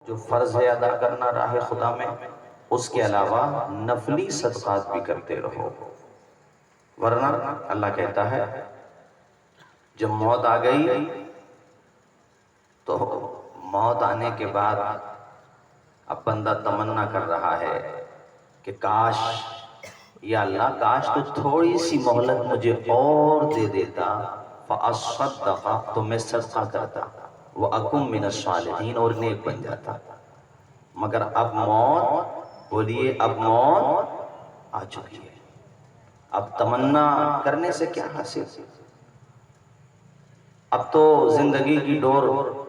جو فرض ہے ادا کرنا راہ خدا میں، اس کے علاوہ نفلی صدقات بھی کرتے رہو، ورنہ اللہ کہتا ہے جب موت آ گئی تو موت آنے کے بعد اب بندہ تمنا کر رہا ہے کہ کاش یا اللہ کاش تو تھوڑی سی مہلت مجھے اور دے دیتا، فَأَصَّدَّقَ تو میں صدقہ کرتا، وَأَكُن مِّنَ الصَّالِحِينَ اور نیک بن جاتا۔ مگر اب موت، بولیے اب موت آ چکی ہے، اب تمنا کرنے سے کیا حاصل؟ اب تو زندگی کی ڈور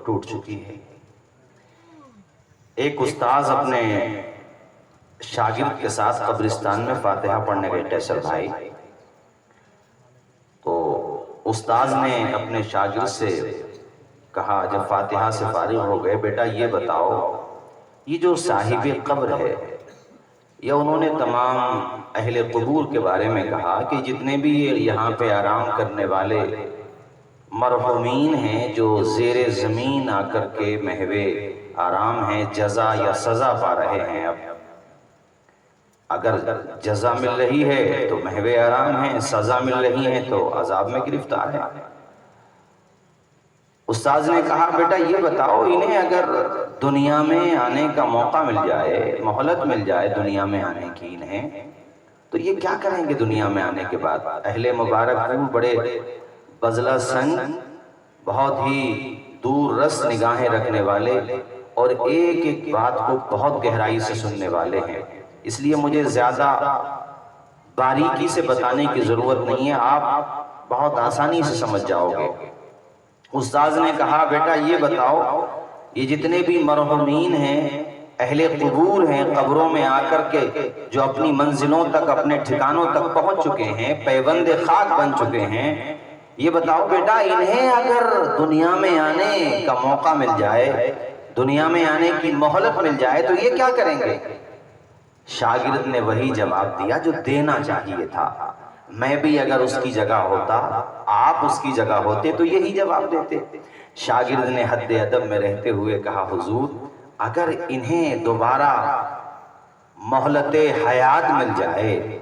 ٹوٹ چکی ہے۔ ایک استاذ اپنے شاگرد کے ساتھ قبرستان میں فاتحہ پڑھنے گئے، ٹیسر بھائی، تو استاذ نے اپنے شاگرد سے کہا جب فاتحہ سے فارغ ہو گئے، بیٹا یہ بتاؤ یہ جو صاحب قبر ہے، یا انہوں نے تمام اہل قبور کے بارے میں کہا کہ جتنے بھی یہاں پہ آرام کرنے والے مرحومین ہیں جو زیر زمین آ کر کے محوے آرام ہیں، جزا یا سزا پا رہے ہیں، اب اگر جزا مل رہی ہے تو محوے آرام ہیں، سزا مل رہی ہے تو عذاب میں گرفتار ہیں۔ استاذ نے کہا بیٹا یہ بتاؤ انہیں اگر دنیا میں آنے کا موقع مل جائے، مہلت مل جائے دنیا میں آنے کی انہیں، تو یہ کیا کریں گے دنیا میں آنے کے بعد؟ اہل مبارک بڑے بزلہ سنگ، بہت ہی دور رس نگاہیں رکھنے والے اور ایک ایک بات کو بہت گہرائی سے سننے والے ہیں، اس لیے مجھے زیادہ باریکی سے بتانے کی ضرورت نہیں ہے، آپ بہت آسانی سے سمجھ جاؤ گے۔ استاذ نے کہا بیٹا یہ بتاؤ یہ جتنے بھی مرحومین ہیں، اہل قبور ہیں، قبروں میں آ کر کے جو اپنی منزلوں تک، اپنے ٹھکانوں تک پہنچ چکے ہیں، پیوند خاک بن چکے ہیں، یہ بتاؤ بیٹا انہیں اگر دنیا میں آنے کا موقع مل جائے، دنیا میں آنے کی مہلت مل جائے تو یہ کیا کریں گے؟ شاگرد نے وہی جواب دیا جو دینا چاہیے تھا، میں بھی اگر اس کی جگہ ہوتا، آپ اس کی جگہ ہوتے تو یہی جواب دیتے۔ شاگرد نے حد ادب میں رہتے ہوئے کہا حضور اگر انہیں دوبارہ مہلت حیات مل جائے،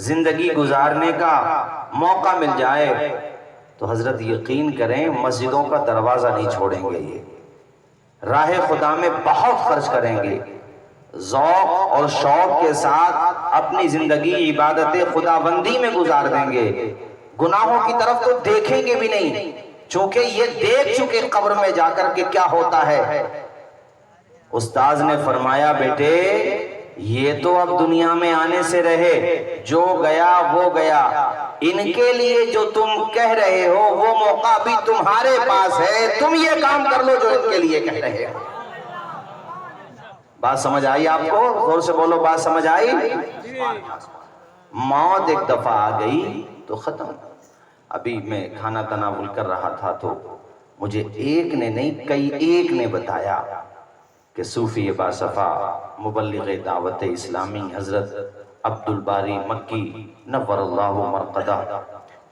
زندگی گزارنے کا موقع مل جائے تو حضرت یقین کریں مسجدوں کا دروازہ نہیں چھوڑیں گے، یہ راہ خدا میں بہت خرچ کریں گے، ذوق اور شوق کے ساتھ اپنی زندگی عبادت خداوندی میں گزار دیں گے، گناہوں کی طرف تو دیکھیں گے بھی نہیں، چونکہ یہ دیکھ چکے قبر میں جا کر کے کیا ہوتا ہے۔ استاذ نے فرمایا بیٹے یہ تو اب دنیا میں آنے سے رہے، جو گیا وہ گیا، ان کے لیے جو تم کہہ رہے ہو وہ موقع بھی تمہارے پاس ہے، تم یہ کام کر لو جو ان کے لیے کہہ رہے ہو۔ بات سمجھ آئی آپ کو؟ زور سے بولو بات سمجھ آئی؟ موت ایک دفعہ آ گئی تو ختم۔ ابھی میں کھانا تناول کر رہا تھا تو مجھے ایک نے نہیں کئی ایک نے بتایا کہ صوفی باصفا مبلغ دعوت اسلامی حضرت عبدالباری مکی نور اللہ مرقدہ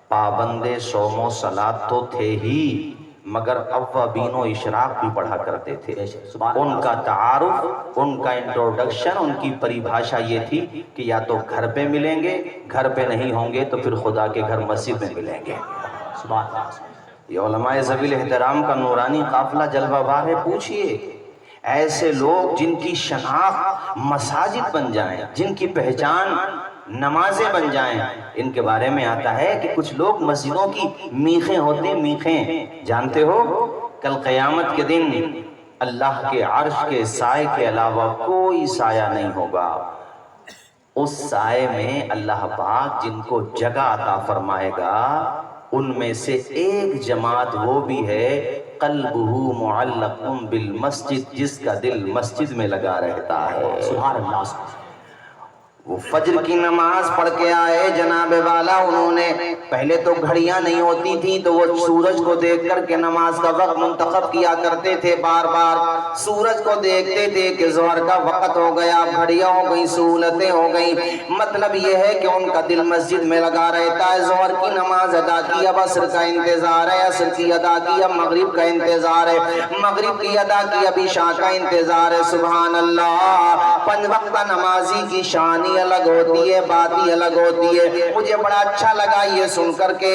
پابند صوم و صلاۃ تو تھے ہی مگر اوابین و اشراق بھی پڑھا کرتے تھے۔ ان کا تعارف، ان کا انٹروڈکشن، ان کی پریبھاشا یہ تھی کہ یا تو گھر پہ ملیں گے، گھر پہ نہیں ہوں گے تو پھر خدا کے گھر مسجد میں ملیں گے۔ یہ علماء ذوی احترام کا نورانی قافلہ جلوہ بار ہے۔ پوچھئے ایسے لوگ جن کی شناخت مساجد بن جائیں، جن کی پہچان نمازیں بن جائیں، ان کے بارے میں آتا ہے کہ کچھ لوگ مسجدوں کی میخیں ہوتے، میخیں جانتے ہو؟ کل قیامت کے دن اللہ کے عرش کے سائے کے علاوہ کوئی سایہ نہیں ہوگا، اس سائے میں اللہ پاک جن کو جگہ عطا فرمائے گا ان میں سے ایک جماعت وہ بھی ہے قلبہ معلق بالمسجد، جس کا دل مسجد میں لگا رہتا ہے۔ سبحان اللہ۔ وہ فجر کی نماز پڑھ کے آئے جناب والا، انہوں نے پہلے تو گھڑیاں نہیں ہوتی تھیں تو وہ سورج کو دیکھ کر کے نماز کا وقت منتخب کیا کرتے تھے، بار بار سورج کو دیکھتے تھے کہ ظہر کا وقت ہو گیا، گھڑیاں ہو گئیں، سہولتیں ہو گئیں۔ مطلب یہ ہے کہ ان کا دل مسجد میں لگا رہتا ہے، ظہر کی نماز ادا کی، اب عصر کا انتظار ہے، عصر کی ادا کی، اب مغرب کا انتظار ہے، مغرب کی ادا کی، اب عشاء کا انتظار ہے۔ سبحان اللہ، پنج وقتہ نمازی کی شان ہی الگ ہوتی ہے، بات ہی الگ ہوتی ہے۔ مجھے بڑا اچھا لگا یہ سن کر کے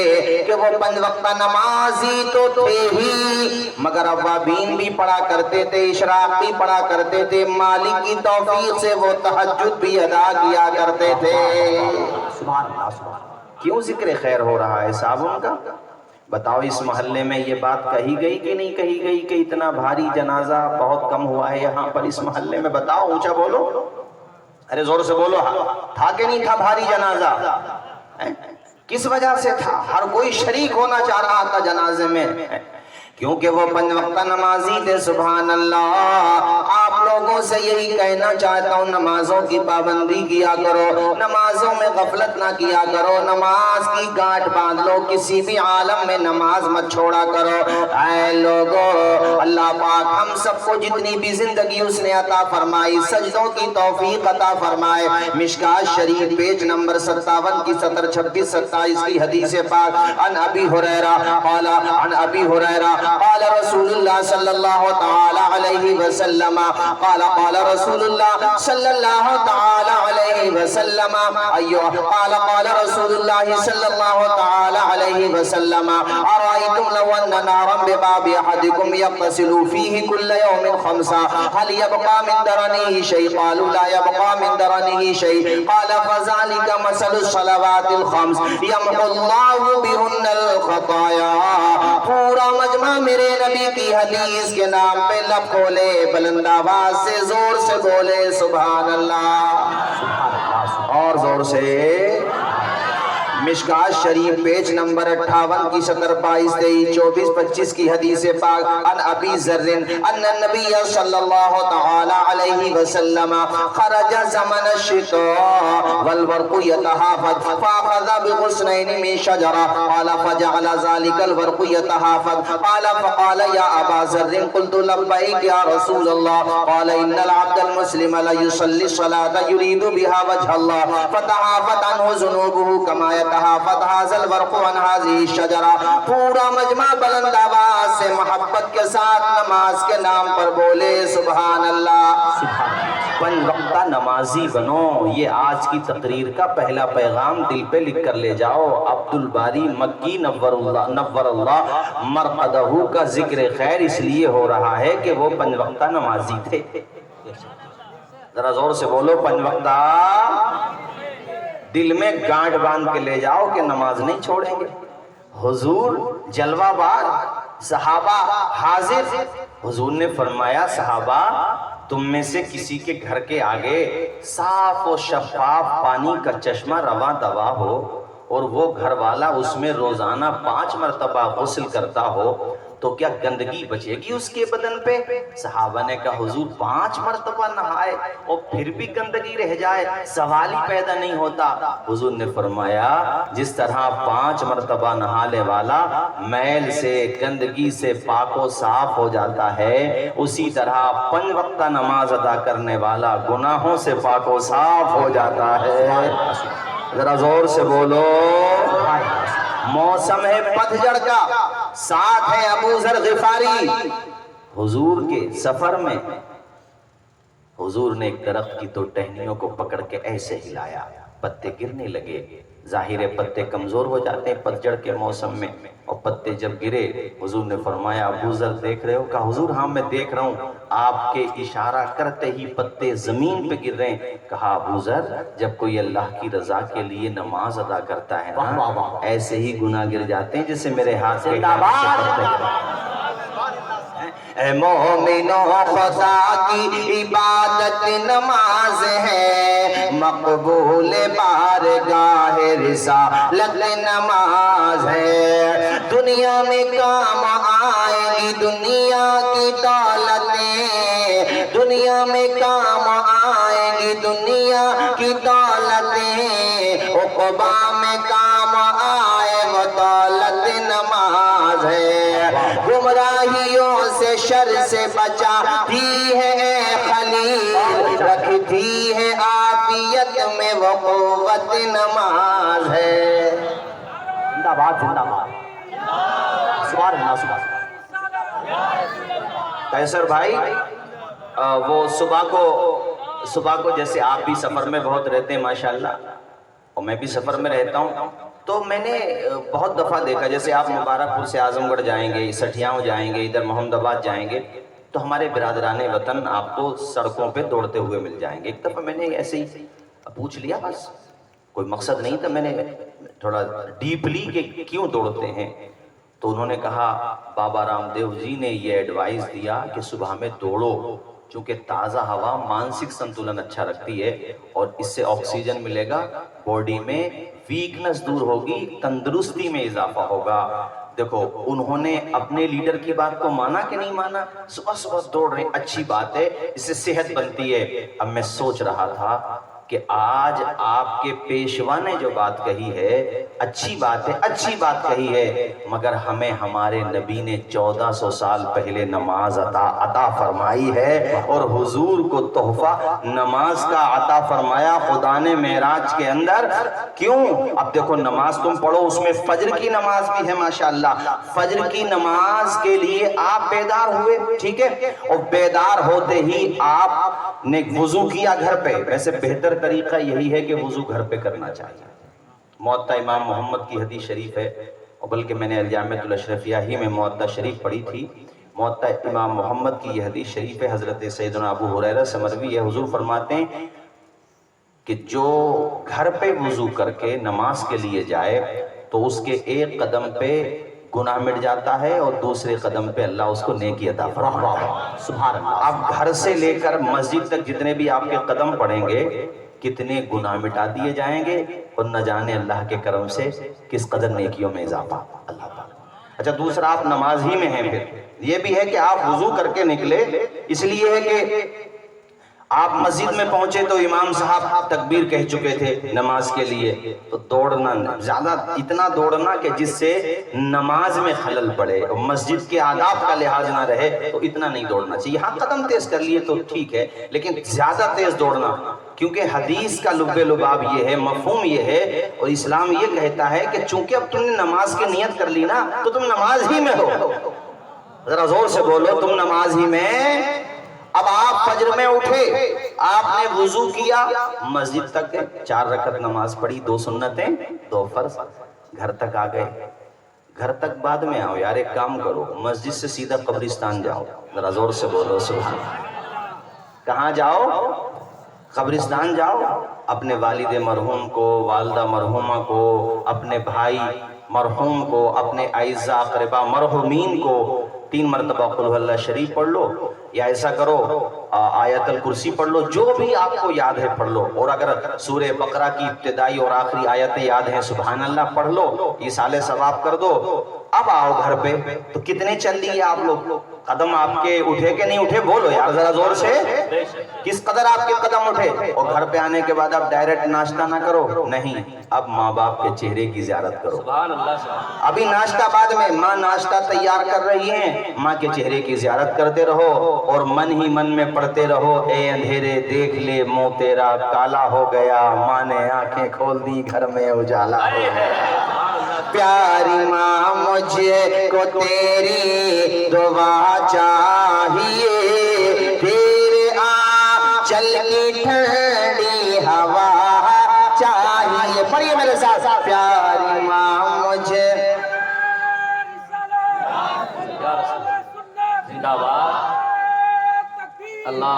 کہ وہ پنج وقتہ نمازی تو تھے ہی، مگر اوابین بھی پڑھا کرتے تھے، اشراق بھی پڑھا کرتے تھے، مالک کی توفیق سے وہ تہجد بھی ادا کیا کرتے تھے۔ سبحان اللہ، سبحان اللہ۔ کیوں ذکر خیر ہو رہا ہے صاحب ان کا؟ بتاؤ اس محلے میں یہ بات کہی گئی کہ نہیں کہی گئی کہ اتنا بھاری جنازہ بہت کم ہوا ہے یہاں پر اس محلے میں؟ بتاؤ، اونچا بولو، ارے زور سے بولو، تھا کہ نہیں تھا بھاری جنازہ؟ کس وجہ سے تھا؟ ہر کوئی شریک ہونا چاہ رہا تھا جنازے میں، کیونکہ وہ پنج وقتہ نمازی تھے۔ سبحان اللہ، آپ لوگوں سے یہی کہنا چاہتا ہوں، نمازوں کی پابندی کیا کرو، نمازوں میں غفلت نہ کیا کرو، نماز کی گاٹھ باندھ لو، کسی بھی عالم میں نماز مت چھوڑا کرو۔ اے لوگو، اللہ پاک ہم سب کو جتنی بھی زندگی اس نے عطا فرمائی، سجدوں کی توفیق عطا فرمائے۔ مشکات شریف پیج نمبر 57 کی 70 26 27 کی حدیث پاک، عن ابی ہریرہ قال عن ابی ہریرہ قال رسول اللہ صلی اللہ تعالی علیہ وسلم قال قال رسول اللہ صلی اللہ تعالی علیہ وسلم قال قال رسول اللہ صلی اللہ تعالی علیہ وسلم ارائیتم لو ان نارا بباب احدکم یغتسل فیہ کل یوم خمسا هل یبقى من درنه شیء؟ قالوا لا يبقى من درنه شیء قال فذلك مثل الصلوات الخمس یمحو اللہ بهن الخطایا۔ پورا مجمع میرے نبی کی حدیث کے نام پہ لب کھولے، بلند آواز سے زور سے بولے سبحان اللہ، اور زور سے۔ مشکات شریف پیج نمبر 58 کی 70 22 23 24 25 کی حدیث پاک، عن ابی ذر ان النبی صلی اللہ تعالی علیہ وسلم خرج زمن الشتاء والورق يتحافظ فاخذ بغصنين من شجرة قال فجعل ذلك الورق يتحافظ قال فقال يا ابا ذر قلت لبيك يا رسول الله قال ان العبد المسلم لا يصلي الصلاة يريد بها وجه الله فتحافظ عنه ذنوبه كما تحافظ هذا الورق عن هذه الشجرة۔ پورا مجمع بلند آواز سے محبت کے ساتھ نماز کے نام پر بولے سبحان اللہ۔ پنج وقتہ نمازی بنو، یہ آج کی تقریر کا پہلا پیغام دل پہ لکھ کر لے جاؤ۔ عبدالباری مکی نور اللہ مرقدہ کا ذکر خیر اس لیے ہو رہا ہے کہ وہ پنج وقتہ نمازی تھے۔ ذرا زور سے بولو، پنج وقتہ دل میں گانٹ باندھ کے لے جاؤ کہ نماز نہیں چھوڑیں گے۔ حضور جلوہ بار، صحابہ حاضر۔ حضور نے فرمایا صحابہ تم میں سے کسی کے گھر کے آگے صاف و شفاف پانی کا چشمہ رواں دوا ہو اور وہ گھر والا اس میں روزانہ 5 مرتبہ غسل کرتا ہو تو کیا گندگی بچے گی اس کے بدن پہ؟ صحابہ نے کہا حضور 5 مرتبہ نہائے اور پھر بھی گندگی رہ جائے، سوال ہی پیدا نہیں ہوتا۔ حضور نے فرمایا جس طرح 5 مرتبہ نہانے والا میل سے گندگی سے پاک و صاف ہو جاتا ہے، اسی طرح 5 وقتہ نماز ادا کرنے والا گناہوں سے پاک و صاف ہو جاتا ہے۔ ذرا زور سے بولو۔ موسم ہے پتجھڑ کا، ساتھ ہے ابو ذر غفاری۔ حضور کے سفر میں حضور نے ایک درخت کی 2 ٹہنیوں کو پکڑ کے ایسے ہلایا، پتے گرنے لگے۔ ظاہر پتے کمزور ہو جاتے ہیں پتجھڑ کے موسم میں، اور پتے جب گرے حضور نے فرمایا ابو ذر دیکھ رہے ہو؟ کہا حضور ہاں میں دیکھ رہا ہوں، آپ کے اشارہ کرتے ہی پتے زمین پہ گر رہے ہیں۔ کہا ابو ذر جب کوئی اللہ کی رضا کے لیے نماز ادا کرتا ہے نا ایسے ہی گناہ گر جاتے ہیں جیسے میرے ہاتھ سے پتے گرے۔ اے مومنو خدا کی عبادت نماز ہے، مقبول بارگاہ رسالت نماز ہے۔ دنیا میں کام آئے گی دنیا کی دولتیں، دنیا میں کام آئے گی دنیا کی دولتیں، عقبہ میں کام آئے ہے، گمراہیوں سے شر سے بچاتی ہے خلیل، رکھتی ہے عافیت میں وہ قوت نماز ہے۔ زندہ باد زندہ باد، سبحان اللہ سبحان اللہ۔ قیصر بھائی وہ صبح کو جیسے آپ بھی سفر میں بہت رہتے ہیں ماشاءاللہ، اور میں بھی سفر میں رہتا ہوں، تو میں نے بہت دفعہ دیکھا جیسے آپ مبارک پور سے اعظم گڑھ جائیں گے، سٹھیاؤں جائیں گے، ادھر محمد آباد جائیں گے، تو ہمارے برادران وطن آپ کو سڑکوں پہ دوڑتے ہوئے مل جائیں گے۔ ایک دفعہ میں نے ایسے ہی پوچھ لیا، بس کوئی مقصد نہیں تھا، میں نے تھوڑا ڈیپلی کہ کیوں دوڑتے ہیں، تو انہوں نے کہا بابا رام دیو جی نے یہ ایڈوائز دیا کہ صبح میں دوڑو، چونکہ تازہ ہوا مانسک سنتولن اچھا رکھتی ہے اور اس سے آکسیجن ملے گا، باڈی میں ویکنس دور ہوگی، تندرستی میں اضافہ ہوگا۔ دیکھو انہوں نے اپنے لیڈر کی بات کو مانا کہ نہیں مانا، صبح صبح دوڑ رہے، اچھی بات ہے، اس سے صحت بنتی ہے۔ اب میں سوچ رہا تھا کہ آج آپ کے پیشوا نے جو بات کہی ہے اچھی بات ہے، اچھی بات کہی ہے، مگر ہمیں ہمارے نبی نے 1400 سال پہلے نماز عطا فرمائی ہے، اور حضور کو تحفہ نماز کا عطا فرمایا خدا نے معراج کے اندر۔ کیوں؟ اب دیکھو نماز تم پڑھو، اس میں فجر کی نماز بھی ہے ماشاءاللہ، فجر کی نماز کے لیے آپ بیدار ہوئے، ٹھیک ہے، اور بیدار ہوتے ہی آپ نے وضو کیا گھر پہ۔ ویسے بہتر طریقہ یہی ہے کہ وضو گھر پہ کرنا چاہیے، موطا امام محمد کی حدیث شریف ہے، اور بلکہ میں نے الجامعۃ الاشرفیہ ہی میں موطا شریف پڑھی تھی، موطا امام محمد کی یہ حدیث شریف ہے، حضرت سیدنا ابو ہریرہ سے مروی ہے، حضور فرماتے ہیں کہ جو گھر پہ وضو کر کے نماز کے لیے جائے تو اس کے ایک قدم پہ گناہ مٹ جاتا ہے اور دوسرے قدم پہ اللہ اس کو نیکی عطا فرماتا ہے۔ سبحان اللہ۔ اب گھر سے لے کر مسجد تک جتنے بھی آپ کے قدم پڑیں گے کتنے گناہ مٹا دیے جائیں گے، اور نہ جانے اللہ کے کرم سے کس قدر نیکیوں میں اضافہ اللہ پاک۔ اچھا دوسرا آپ نماز ہی میں ہیں، پھر یہ بھی ہے کہ آپ وضو کر کے نکلے، اس لیے ہے کہ آپ مسجد میں پہنچے تو امام صاحب تکبیر کہہ چکے تھے نماز کے لیے، تو دوڑنا زیادہ اتنا دوڑنا کہ جس سے نماز میں خلل پڑے اور مسجد کے آداب کا لحاظ نہ رہے، تو اتنا نہیں دوڑنا چاہیے۔ ہاں قدم تیز کر لیے تو ٹھیک ہے، لیکن زیادہ تیز دوڑنا، کیونکہ حدیث کا لب لباب یہ ہے، مفہوم یہ ہے، اور اسلام یہ کہتا ہے کہ چونکہ اب تم نے نماز کی نیت کر لی نا تو تم نماز ہی میں ہو۔ ذرا زور سے بولو، تم نماز ہی میں۔ اب آپ فجر میں اٹھے، آپ نے وضو کیا، مسجد تک گئے، 4 رکعت نماز پڑھی، 2 سنتیں 2 فرض، گھر تک آ گئے۔ گھر تک بعد میں آؤ یار، ایک کام کرو، مسجد سے سیدھا قبرستان جاؤ، ذرا زور سے بولو سبحان اللہ۔ کہاں جاؤ؟ قبرستان جاؤ، اپنے والد مرحوم کو، والدہ مرحومہ کو، اپنے بھائی مرحوم کو، اپنے اعزاء اقربا مرحومین کو 3 مرتبہ قل هو اللہ شریف پڑھ لو، یا ایسا کرو آیت الکرسی پڑھ لو، جو بھی آپ کو یاد ہے پڑھ لو، اور اگر سورہ بقرہ کی ابتدائی اور آخری آیتیں یاد ہیں سبحان اللہ پڑھ لو، ایصال ثواب کر دو۔ اب آؤ گھر پہ، تو کتنے چل لیے آپ لوگ؟ قدم آپ کے اٹھے کہ نہیں اٹھے؟ بولو یار ذرا زور سے، کس قدر آپ کے قدم اٹھے؟ اور گھر پہ آنے کے بعد آپ ڈائریکٹ ناشتہ نہ کرو، نہیں، اب ماں باپ کے چہرے کی زیارت کرو۔ ابھی ناشتہ بعد میں، ماں ناشتہ تیار کر رہی ہیں، ماں کے چہرے کی زیارت کرتے رہو، اور من ہی من میں پڑھتے رہو، اے اندھیرے دیکھ لے منہ تیرا کالا ہو گیا، ماں نے آنکھیں کھول دی گھر میں اجالا ہو گیا۔ پیاری ماں مجھے کو تیری دعا چاہیے، تیرے آنچل کی ٹھنڈی ہوا چاہیے۔ پڑھیے میرے ساتھ، پیاری ماں مجھے زندہ باد اللہ۔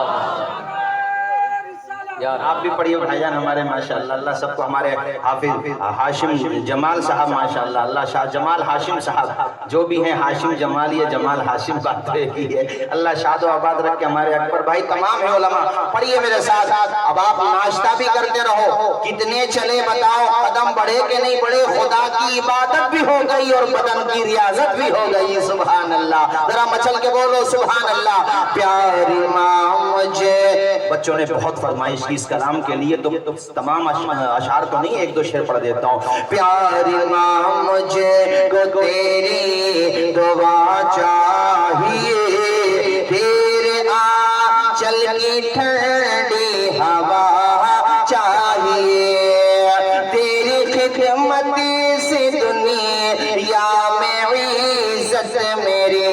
آپ بھی پڑھیے بھائی جان ہمارے ماشاءاللہ، اللہ سب کو، ہمارے حافظ ہاشم جمال صاحب ماشاءاللہ، اللہ شاہ جمال ہاشم صاحب جو بھی ہیں، ہاشم جمال یا جمال ہاشم بات رہی ہے، اللہ شاد و آباد رکھ کے، ہمارے اکبر بھائی تمام ہیں علماء، پڑھیے میرے ساتھ۔ اب آپ ناشتہ بھی کرتے رہو، کتنے چلے بتاؤ، قدم بڑھے کہ نہیں بڑھے؟ خدا کی عبادت بھی ہو گئی اور بدن کی ریاضت بھی ہو گئی، سبحان اللہ۔ ذرا مچل کے بولو سبحان اللہ۔ پیاری ماں مجھے بچوں نے بہت فرمائش کی اس کلام کے لیے، تو تمام اشعار تو نہیں، ایک دو شعر پڑھ دیتا ہوں۔ پیاری ماں مجھے کو تیری دعا چاہیے، تیرے آنچل کی ٹھنڈی ہوا چاہیے، تیری خدمت سے دنیا میں عزت میری،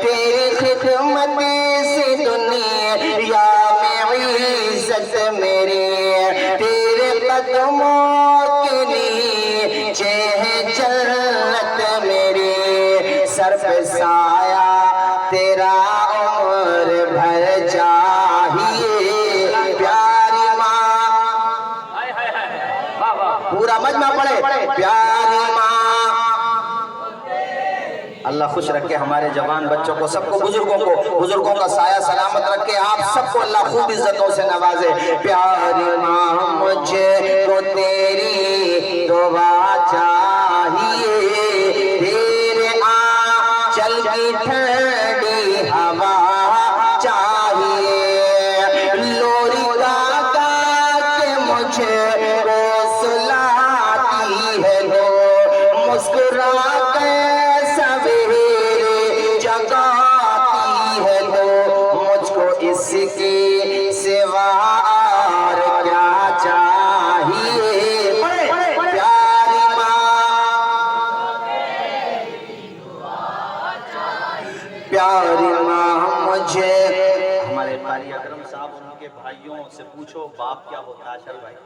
تیری خدمت سے دنیا میں عزت میری، تیرے قدموں کے نیچے ہے جنت میری، سر پہ سایہ تیرا عمر بھر چاہیے، پیاری ماں، پورا مجمع پڑھے، پیاری ماں۔ اللہ خوش رکھے ہمارے جوان بچوں کو، سب کو، بزرگوں کا سایہ سلامت رکھے، آپ سب کو اللہ خوب عزتوں سے نوازے۔ پیاری ماں مجھے کو تیری دعا چاہیے، تیرے آنچل کی ٹھنڈی ہوا چاہیے، لوری گا کے مجھے کو سلاتی ہے لو، مسکرا کے سویرے جگاتی ہے لو، مجھ کو اس کی سوا اور کیا چاہیے، پیاری ماں، پیاری ماں مجھے۔ ہمارے قاری اکرم صاحب، ان کے بھائیوں سے پوچھو باپ کیا ہوتا ہے، اشر بھائی،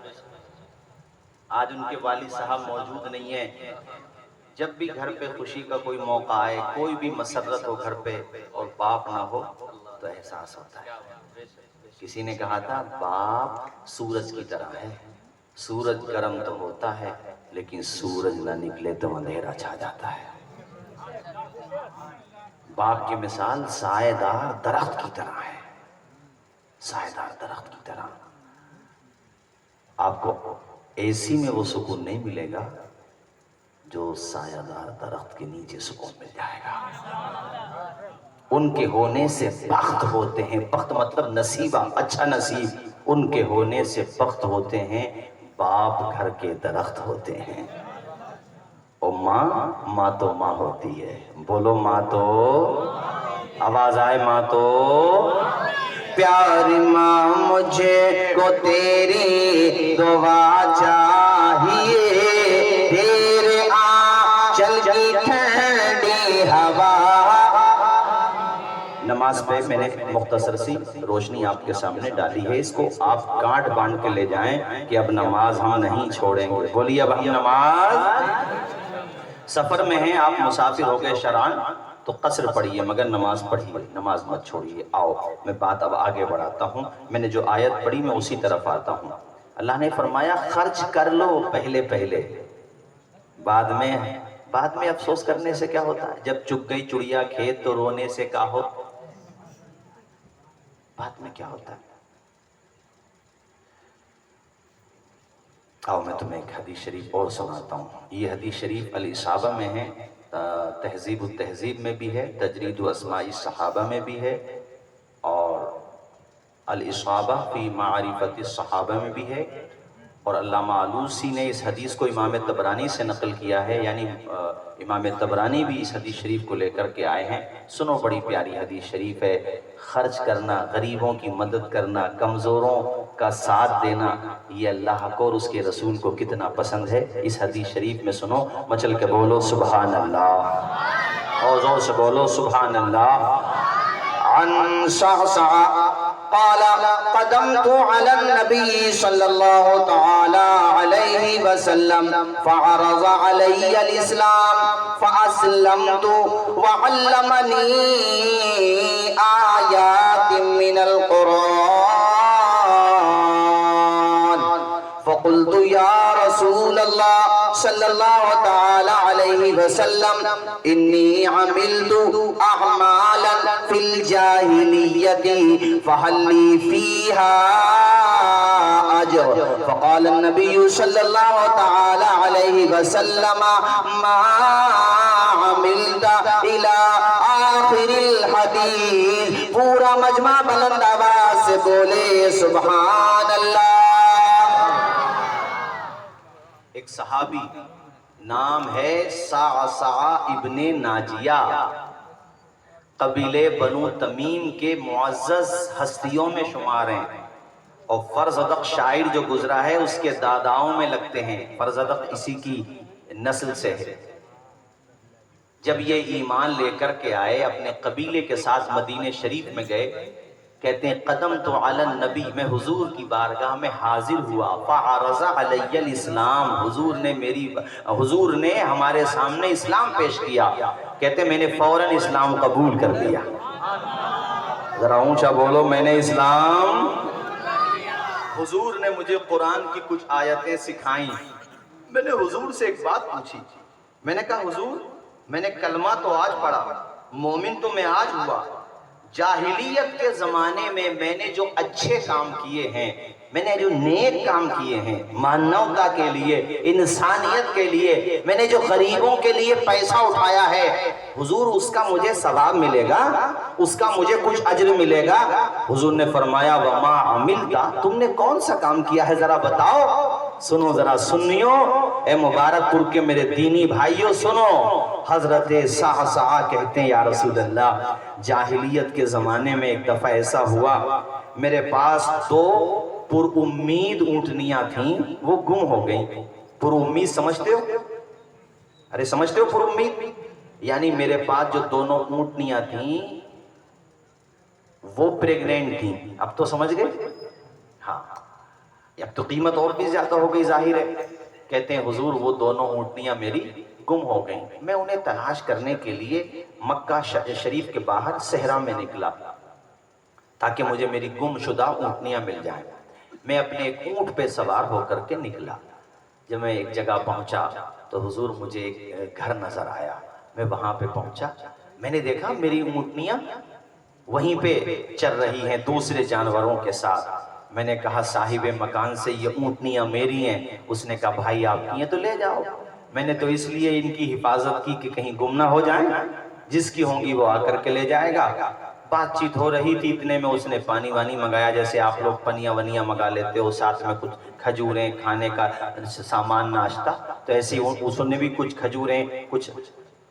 آج ان کے والد صاحب موجود نہیں ہیں، جب بھی گھر پہ خوشی کا کوئی موقع آئے، کوئی بھی مسرت ہو گھر پہ اور باپ نہ ہو تو احساس ہوتا ہے۔ کسی نے کہا تھا باپ سورج کی طرح ہے، سورج گرم تو ہوتا ہے لیکن سورج نہ نکلے تو اندھیرا چھا جاتا ہے۔ باپ کی مثال سائے دار درخت کی طرح ہے، سائے دار درخت کی طرح۔ آپ کو اے سی میں وہ سکون نہیں ملے گا جو سایہ دار درخت کے نیچے سکون مل جائے گا۔ ان کے ہونے سے بخت ہوتے ہیں، بخت مطلب نصیبہ، اچھا نصیب، ان کے ہونے سے بخت ہوتے ہیں، باپ گھر کے درخت ہوتے ہیں۔ اور ماں تو ماں ہوتی ہے، بولو ماں تو، آواز آئے ماں تو، پیاری ماں مجھے کو تیری دعا چاہیے، تیرے آنچل کی ٹھنڈی ہوا۔ نماز پہ میں نے مختصر سی روشنی آپ کے سامنے ڈالی ہے، اس کو آپ گانٹھ باندھ کے لے جائیں کہ اب نماز ہم نہیں چھوڑیں گے، بولیے اب ہم نماز، سفر میں ہیں آپ، مسافر ہو گئے شرعاً تو قصر پڑھیے مگر نماز پڑھیے، نماز مت چھوڑیے۔ آؤ میں بات اب آگے بڑھاتا ہوں، میں نے جو آیت پڑھی میں اسی طرف آتا ہوں۔ اللہ نے فرمایا خرچ کر لو پہلے پہلے، بعد میں افسوس کرنے سے کیا ہوتا ہے، جب چگ گئی چڑیا کھیت تو رونے سے کیا ہو، بعد میں کیا ہوتا ہے۔ آؤ میں تمہیں ایک حدیث شریف اور سناتا ہوں، یہ حدیث شریف الاصابہ میں ہے، تہذیب التہذیب میں بھی ہے، تجرید اسماء الصحابہ میں بھی ہے، اور الاصابہ فی معرفت الصحابہ میں بھی ہے، اور علامہ آلوسی نے اس حدیث کو امام طبرانی سے نقل کیا ہے، یعنی امام طبرانی بھی اس حدیث شریف کو لے کر کے آئے ہیں۔ سنو بڑی پیاری حدیث شریف ہے، خرچ کرنا، غریبوں کی مدد کرنا، کمزوروں کا ساتھ دینا، یہ اللہ کو اور اس کے رسول کو کتنا پسند ہے۔ اس حدیث شریف میں سنو، مچل کے بولو سبحان اللہ، اور زور سے بولو سبحان اللہ۔ عن صعصع قال قدمت على النبي صلى الله تعالى عليه وسلم فعرض علي الإسلام فأسلمت وعلمني آيات من القرآن فقلت يا رسول الله صلى الله تعالى عليه وسلم إني عملت أعمالا في الجاهلية فهل لي فيها أجر؟ فقال النبي صلى الله تعالى عليه وسلم ما عملت إلى آخر الحديث۔ پورا مجمع بلند آواز سے بولے سبحان اللہ۔ ایک صحابی نام ہے صعصع ابن ناجیہ، قبیلے بنو تمیم کے معزز ہستیوں میں شمار ہیں، اور فرزدق شاعر جو گزرا ہے اس کے داداؤں میں لگتے ہیں، فرزدق اسی کی نسل سے ہے۔ جب یہ ایمان لے کر کے آئے اپنے قبیلے کے ساتھ مدینہ شریف میں گئے، کہتے ہیں قدم تو علی النبی، میں حضور کی بارگاہ میں حاضر ہوا، فعرض علی الاسلام، حضور نے ہمارے سامنے اسلام پیش کیا، کہتے ہیں میں نے فوراً اسلام قبول کر لیا۔ ذرا اونچا بولو، میں نے اسلام، حضور نے مجھے قرآن کی کچھ آیتیں سکھائیں۔ میں نے حضور سے ایک بات پوچھی، میں نے کہا حضور میں نے کلمہ تو آج پڑھا، مومن تو میں آج ہوا، جاہلیت کے زمانے میں میں نے جو اچھے کام کیے ہیں، میں نے جو نیک کام کیے ہیں مانوتا کے لیے، انسانیت کے لیے، میں نے جو غریبوں کے لیے پیسہ اٹھایا ہے، حضور اس کا مجھے ثواب ملے گا، اس کا مجھے کچھ اجر ملے گا؟ حضور نے فرمایا وما عملتا، تم نے کون سا کام کیا ہے ذرا بتاؤ۔ سنو ذرا سنیو، اے مبارک پور کے میرے دینی بھائیوں سنو، حضرت صعصع کہتے ہیں یا رسول اللہ جاہلیت کے زمانے میں ایک دفعہ ایسا ہوا، میرے پاس 2 پر امید اونٹنیاں تھیں، وہ گم ہو گئیں۔ پر امید سمجھتے ہو؟ ارے سمجھتے ہو پر امید؟ یعنی میرے پاس جو دونوں اونٹنیاں تھیں وہ پریگنینٹ تھیں۔ اب تو سمجھ گئے؟ ہاں، اب تو قیمت اور بھی زیادہ ہو گئی ظاہر ہے۔ کہتے ہیں حضور وہ دونوں اونٹنیاں میری گم ہو گئیں، میں انہیں تلاش کرنے کے لیے مکہ شریف کے باہر صحرا میں نکلا تاکہ مجھے میری گم شدہ اونٹنیاں مل جائیں۔ میں اپنے ایک اونٹ پہ سوار ہو کر کے نکلا، جب میں ایک جگہ پہنچا تو حضور مجھے ایک گھر نظر آیا، میں وہاں پہ پہنچا، میں نے دیکھا میری اونٹنیاں وہیں پہ چر رہی ہیں دوسرے جانوروں کے ساتھ۔ میں نے کہا صاحب مکان سے یہ اونٹنیاں میری ہیں، اس نے کہا بھائی آپ کی ہیں تو لے جاؤ۔ میں نے تو اس لیے ان کی حفاظت کی کہ کہیں گم نہ ہو جائیں، جس کی ہوں گی وہ آ کر کے لے جائے گا۔ بات چیت ہو رہی تھی، اتنے میں اس نے پانی وانی منگایا، جیسے آپ لوگ پنیاں ونیاں منگا لیتے ہو، ساتھ میں کچھ کھجوریں کھانے کا سامان ناشتہ، تو ایسے ہی اس نے بھی کچھ کھجوریں کچھ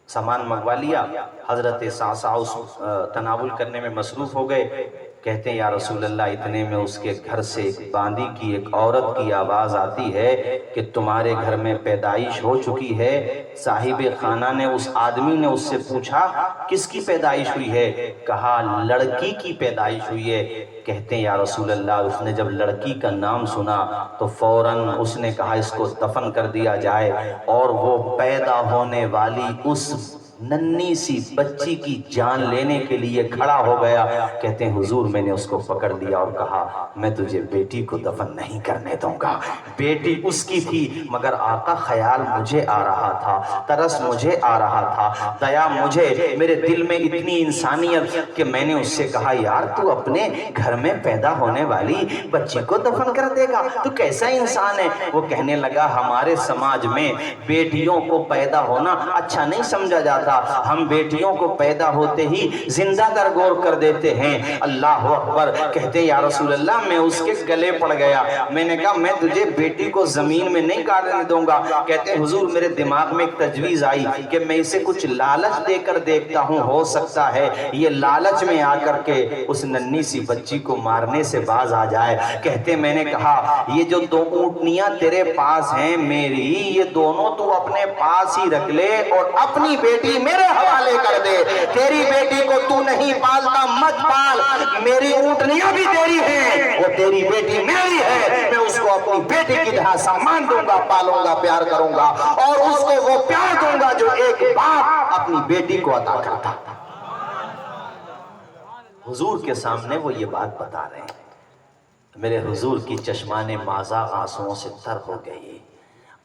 سامان منگوا لیا۔ حضرت صعصع اس تناول کرنے میں مصروف ہو گئے۔ کہتے ہیں یا رسول اللہ اتنے میں اس کے گھر سے ایک باندی کی ایک عورت کی آواز آتی ہے کہ تمہارے گھر میں پیدائش ہو چکی ہے۔ صاحب خانہ نے اس آدمی نے اس سے پوچھا کس کی پیدائش ہوئی ہے؟ کہا لڑکی کی پیدائش ہوئی ہے۔ کہتے ہیں یا رسول اللہ اس نے جب لڑکی کا نام سنا تو فوراً اس نے کہا اس کو دفن کر دیا جائے، اور وہ پیدا ہونے والی اس ننھی سی بچی کی جان لینے کے لیے کھڑا ہو گیا۔ کہتے ہیں حضور میں نے اس کو پکڑ لیا اور کہا میں تجھے بیٹی کو دفن نہیں کرنے دوں گا، بیٹی اس کی تھی، مگر آقا خیال مجھے آ رہا تھا، ترس مجھے آ رہا تھا، دیا مجھے، میرے دل میں اتنی انسانیت کہ میں نے اس سے کہا یار تو اپنے گھر میں پیدا ہونے والی بچی کو دفن کر دے گا، تو کیسا انسان ہے؟ وہ کہنے لگا ہمارے سماج میں بیٹیوں کو پیدا ہونا اچھا نہیں سمجھا جاتا، ہم بیٹیوں کو پیدا ہوتے ہی زندہ درگور کر دیتے ہیں۔ اللہ اکبر۔ کہتے یا رسول اللہ میں اس کے گلے پڑ گیا، میں نے کہا میں تجھے بیٹی کو زمین میں نہیں کاٹنے دوں گا۔ کہتے حضور میرے دماغ میں ایک تجویز آئی کہ میں اسے کچھ لالچ دے کر دیکھتا ہوں، ہو سکتا ہے یہ لالچ میں آ کر کے اس ننھی سی بچی کو مارنے سے باز آ جائے۔ کہتے میں نے کہا یہ جو 2 اونٹنیاں تیرے پاس ہیں میری، یہ دونوں تو اپنے پاس ہی رکھ لے اور اپنی بیٹی میرے حوالے کر دے، تیری بیٹی کو تو نہیں پالتا مت پال، میری اونٹنیاں بھی تیری ہیں، وہ تیری بیٹی میری ہے، میں اس کو اپنی بیٹی کی طرح سامان دوں گا، پالوں گا، پیار کروں گا، اور اس کو وہ پیار دوں گا جو ایک باپ اپنی بیٹی کو عطا کرتا۔ حضور کے سامنے وہ یہ بات بتا رہے ہیں، میرے حضور کی چشمان مازہ آنسوؤں سے تر ہو گئی۔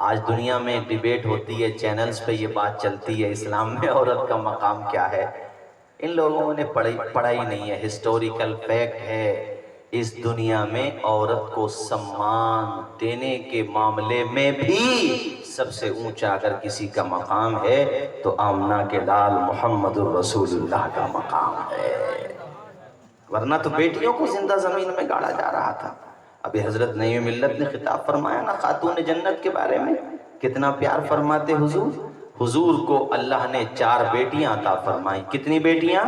آج دنیا میں ڈیبیٹ ہوتی ہے، چینلز پہ یہ بات چلتی ہے اسلام میں عورت کا مقام کیا ہے۔ ان لوگوں نے پڑھا ہی نہیں ہے، ہسٹوریکل فیکٹ ہے اس دنیا میں عورت کو سمان دینے کے معاملے میں بھی سب سے اونچا اگر کسی کا مقام ہے تو آمنہ کے لال محمد الرسول اللہ کا مقام ہے۔ ورنہ تو بیٹیوں کو زندہ زمین میں گاڑا جا رہا تھا. ابھی حضرت نئی ملت نے خطاب فرمایا نا خاتون جنت کے بارے میں, کتنا پیار فرماتے حضور. حضور کو اللہ نے 4 بیٹیاں عطا فرمائی. کتنی بیٹیاں؟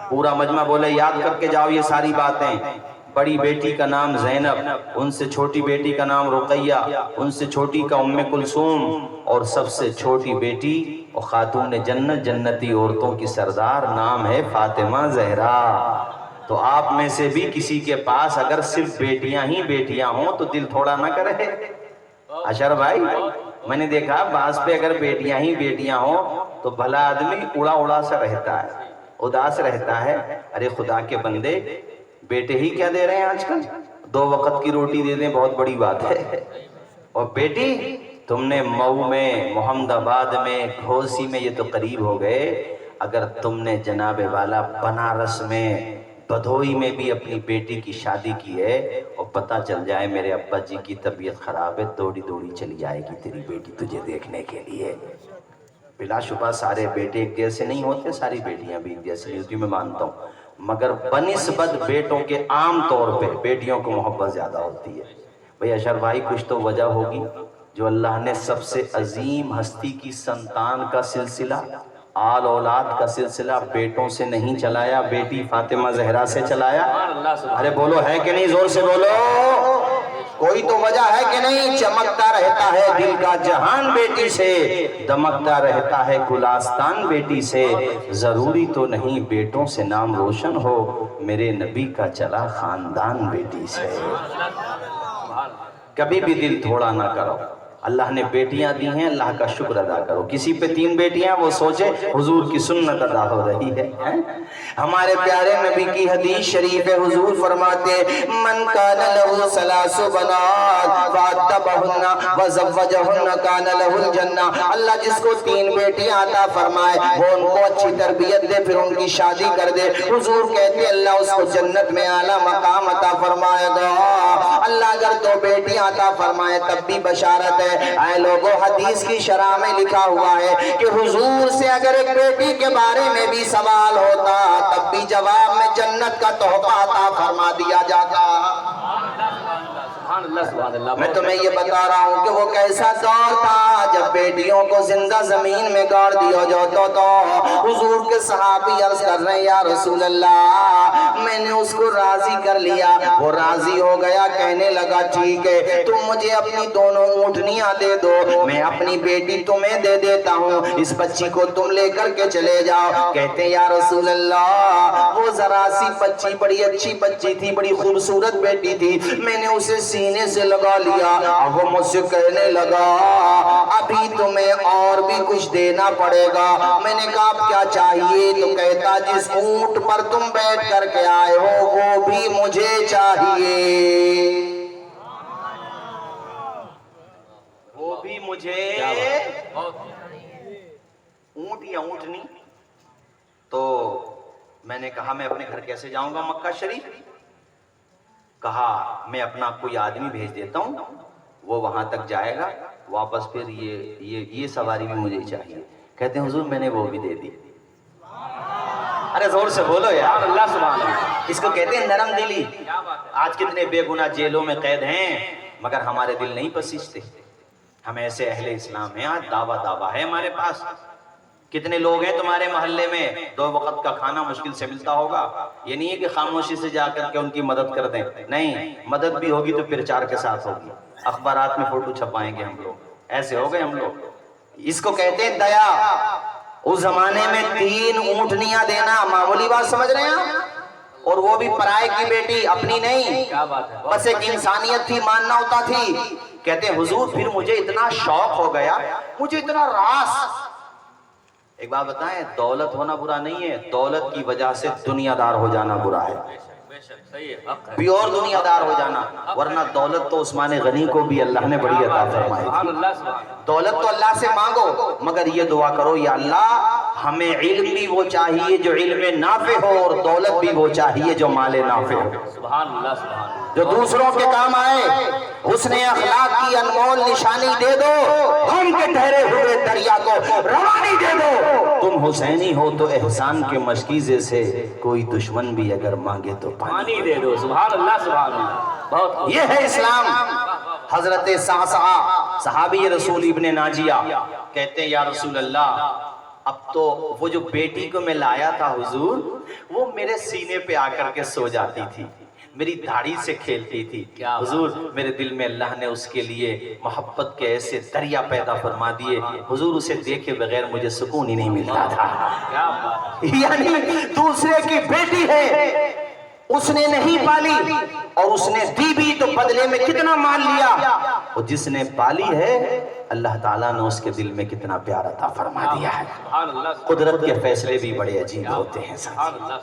پورا مجمع بولے یاد کر کے جاؤ یہ ساری باتیں. بڑی بیٹی کا نام زینب, ان سے چھوٹی بیٹی کا نام رقیہ, ان سے چھوٹی کا ام کلثوم, اور سب سے چھوٹی بیٹی اور خاتون جنت, جنتی عورتوں کی سردار, نام ہے فاطمہ زہرا. تو آپ میں سے بھی کسی کے پاس اگر صرف بیٹیاں ہی بیٹیاں ہوں تو دل تھوڑا نہ کرے. اشر بھائی, میں نے دیکھا بعض پہ اگر بیٹیاں ہی بیٹیاں ہوں تو بھلا آدمی اڑا اڑا سا رہتا ہے, اداس رہتا ہے. ارے خدا کے بندے, بیٹے ہی کیا دے رہے ہیں آج کل؟ 2 وقت کی روٹی دے دیں بہت بڑی بات ہے. اور بیٹی تم نے مئو میں, محمد آباد میں, گھوسی میں, یہ تو قریب ہو گئے. اگر تم نے جناب والا بنارس میں, بدھوئی میں بھی اپنی بیٹی کی شادی کی ہے اور پتہ چل جائے میرے ابا جی کی طبیعت خراب ہے, دوڑی دوڑی چلی جائے گی تیری بیٹی تجھے دیکھنے کے لیے. بلا شبہ سارے بیٹے ایک جیسے نہیں ہوتے, ساری بیٹیاں بھی ایک جیسے نہیں ہوتی, میں مانتا ہوں. مگر بنسبت بیٹوں کے عام طور پہ بیٹیوں کو محبت زیادہ ہوتی ہے. بھئی اشر بھائی, کچھ تو وجہ ہوگی جو اللہ نے سب سے عظیم ہستی کی سنتان کا سلسلہ, آل اولاد کا سلسلہ بیٹوں سے نہیں چلایا, بیٹی فاطمہ زہرا سے چلایا. ارے بولو ہے کہ نہیں, زور سے بولو. کوئی تو وجہ ہے کہ نہیں؟ چمکتا رہتا ہے دل کا جہان بیٹی سے, دمکتا رہتا ہے گلستان بیٹی سے. ضروری تو نہیں بیٹوں سے نام روشن ہو, میرے نبی کا چلا خاندان بیٹی سے. کبھی بھی دل تھوڑا نہ کرو, اللہ نے بیٹیاں دی ہیں, اللہ کا شکر ادا کرو. کسی پہ 3 بیٹیاں, وہ سوچے حضور کی سنت ادا ہو رہی ہے. ہمارے پیارے نبی کی حدیث شریف ہے, حضور فرماتے من کان لہ 3 بنات فادبہن وزوجہن کان لہ الجنہ. اللہ جس کو 3 بیٹیاں عطا فرمائے وہ ان کو اچھی تربیت دے, پھر ان کی شادی کر دے. حضور کہتے اللہ اس کو جنت میں اعلیٰ مقام عطا فرمائے گا. اللہ اگر 2 بیٹیاں عطا فرمائے تب بھی بشارت ہے. اے لوگوں, حدیث کی شرح میں لکھا ہوا ہے کہ حضور سے اگر ایک بیٹی کے بارے میں بھی سوال ہوتا تب بھی جواب میں جنت کا تحفہ عطا فرما دیا جاتا. میں تمہیں یہ بتا رہا ہوں کہ وہ کیسا دور تھا جب بیٹیوں کو زندہ زمین میں گاڑ دیا جاتا تھا. حضور کے صحابی عرض کر رہے ہیں یا رسول اللہ, میں نے اس کو راضی کر لیا, وہ راضی ہو گیا, کہنے لگا ٹھیک ہے تم مجھے اپنی 2 اونٹنیاں دے دو, میں اپنی بیٹی تمہیں دے دیتا ہوں, اس بچی کو تم لے کر کے چلے جاؤ. کہتے یا رسول اللہ, وہ ذرا سی بچی بڑی اچھی بچی تھی, بڑی خوبصورت بیٹی تھی, میں نے اسے سینے سے لگا لیا. اب وہ مجھ سے کہنے لگا ابھی تمہیں اور بھی کچھ دینا پڑے گا. میں نے کہا اب کیا چاہیے؟ تو کہتا جس اونٹ پر تم بیٹھ کر کے آئے ہو وہ بھی مجھے چاہیے, وہ بھی مجھے. اونٹ یا اونٹنی؟ تو میں نے کہا میں اپنے گھر کیسے جاؤں گا مکہ شریف؟ کہا میں اپنا کوئی آدمی بھیج دیتا ہوں, وہ وہاں تک جائے گا, واپس پھر یہ سواری بھی مجھے چاہیے. کہتے ہیں حضور میں نے وہ بھی دے دی. ارے زور سے بولو یار, اللہ سبحان اللہ. اس کو کہتے ہیں نرم دلی. آج کتنے بے گناہ جیلوں میں قید ہیں مگر ہمارے دل نہیں پسیجتے. ہم ایسے اہل اسلام ہیں, آج دعویٰ ہے ہمارے پاس. کتنے لوگ ہیں تمہارے محلے میں 2 وقت کا کھانا مشکل سے ملتا ہوگا, یہ نہیں ہے کہ خاموشی سے جا کر کے ان کی مدد کر دیں, نہیں, مدد بھی ہوگی تو پرچار کے ساتھ ہوگی, اخبارات میں فوٹو چھپائیں گے ہم لوگ, ایسے ہو گئے ہم لوگ. اس کو کہتے ہیں دیا. اس زمانے میں 3 اونٹنیاں دینا معمولی بات سمجھ رہے ہیں, اور وہ بھی پرائے کی بیٹی, اپنی نہیں. بس ایک انسانیت تھی, ماننا ہوتا تھی. کہتے ہیں حضور پھر مجھے اتنا شوق ہو گیا, مجھے اتنا راس. ایک بات بتائیں, دولت ہونا برا نہیں ہے, دولت کی وجہ سے دنیا دار ہو جانا برا ہے. پیور دنیا دار ہو جانا. ورنہ دولت تو عثمان غنی کو بھی اللہ نے بڑی عطا فرمائی تھی. دولت تو اللہ سے مانگو مگر یہ دعا کرو یا اللہ ہمیں علم بھی وہ چاہیے جو علم نافع ہو اور دولت بھی وہ چاہیے جو مال نافع ہو, جو دوسروں کے کام آئے. حسن اخلاق کی انمول نشانی دے دو, ہم کے ٹھہرے ہوئے دریا کو روانی دے دو. تم حسینی ہو تو احسان کے مشکیزے سے کوئی دشمن بھی اگر مانگے تو پانی دے دو. سبحان اللہ سبحان اللہ. بہت یہ ہے اسلام. حضرت صعصعہ صحابی رسول ابن ناجیہ کہتے ہیں یا رسول اللہ اب تو وہ جو بیٹی کو میں لایا تھا حضور وہ میرے سینے پہ آ کر کے سو جاتی تھی, میری داڑھی سے کھیلتی تھی. حضور میرے دل میں اللہ نے اس کے لیے محبت کے ایسے دریا پیدا فرما دیے حضور اسے دیکھے بغیر مجھے سکون ہی نہیں ملتا تھا. یعنی دوسرے کی بیٹی ہے اس نے نہیں پالی اور اس نے دی بھی تو بدلے میں کتنا مال لیا, اور جس نے پالی ہے اللہ تعالیٰ نے اس کے دل میں کتنا پیار عطا فرما دیا ہے. قدرت کے فیصلے بھی بڑے عجیب ہوتے ہیں ساتھی.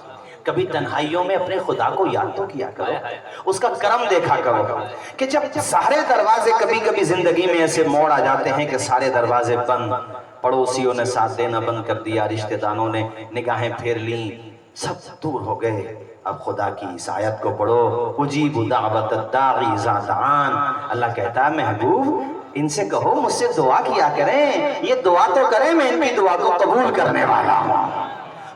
کبھی تنہائیوں میں اپنے خدا کو یاد تو کیا کرو, اس کا کرم دیکھا کرو کہ جب سارے دروازے کبھی کبھی زندگی میں ایسے موڑ آ جاتے ہیں کہ سارے دروازے بند, پڑوسیوں نے ساتھ دینا بند کر دیا, رشتہ داروں نے نگاہیں پھیر لیں, سب دور ہو گئے. اب خدا کی اس آیت کو پڑھو اجیب دعوت الداعی اذا دعان. اللہ کہتا ہے محبوب ان سے کہو مجھ سے دعا کیا کریں, یہ دعا تو کریں میں ان کی دعا کو قبول کرنے والا ہوں.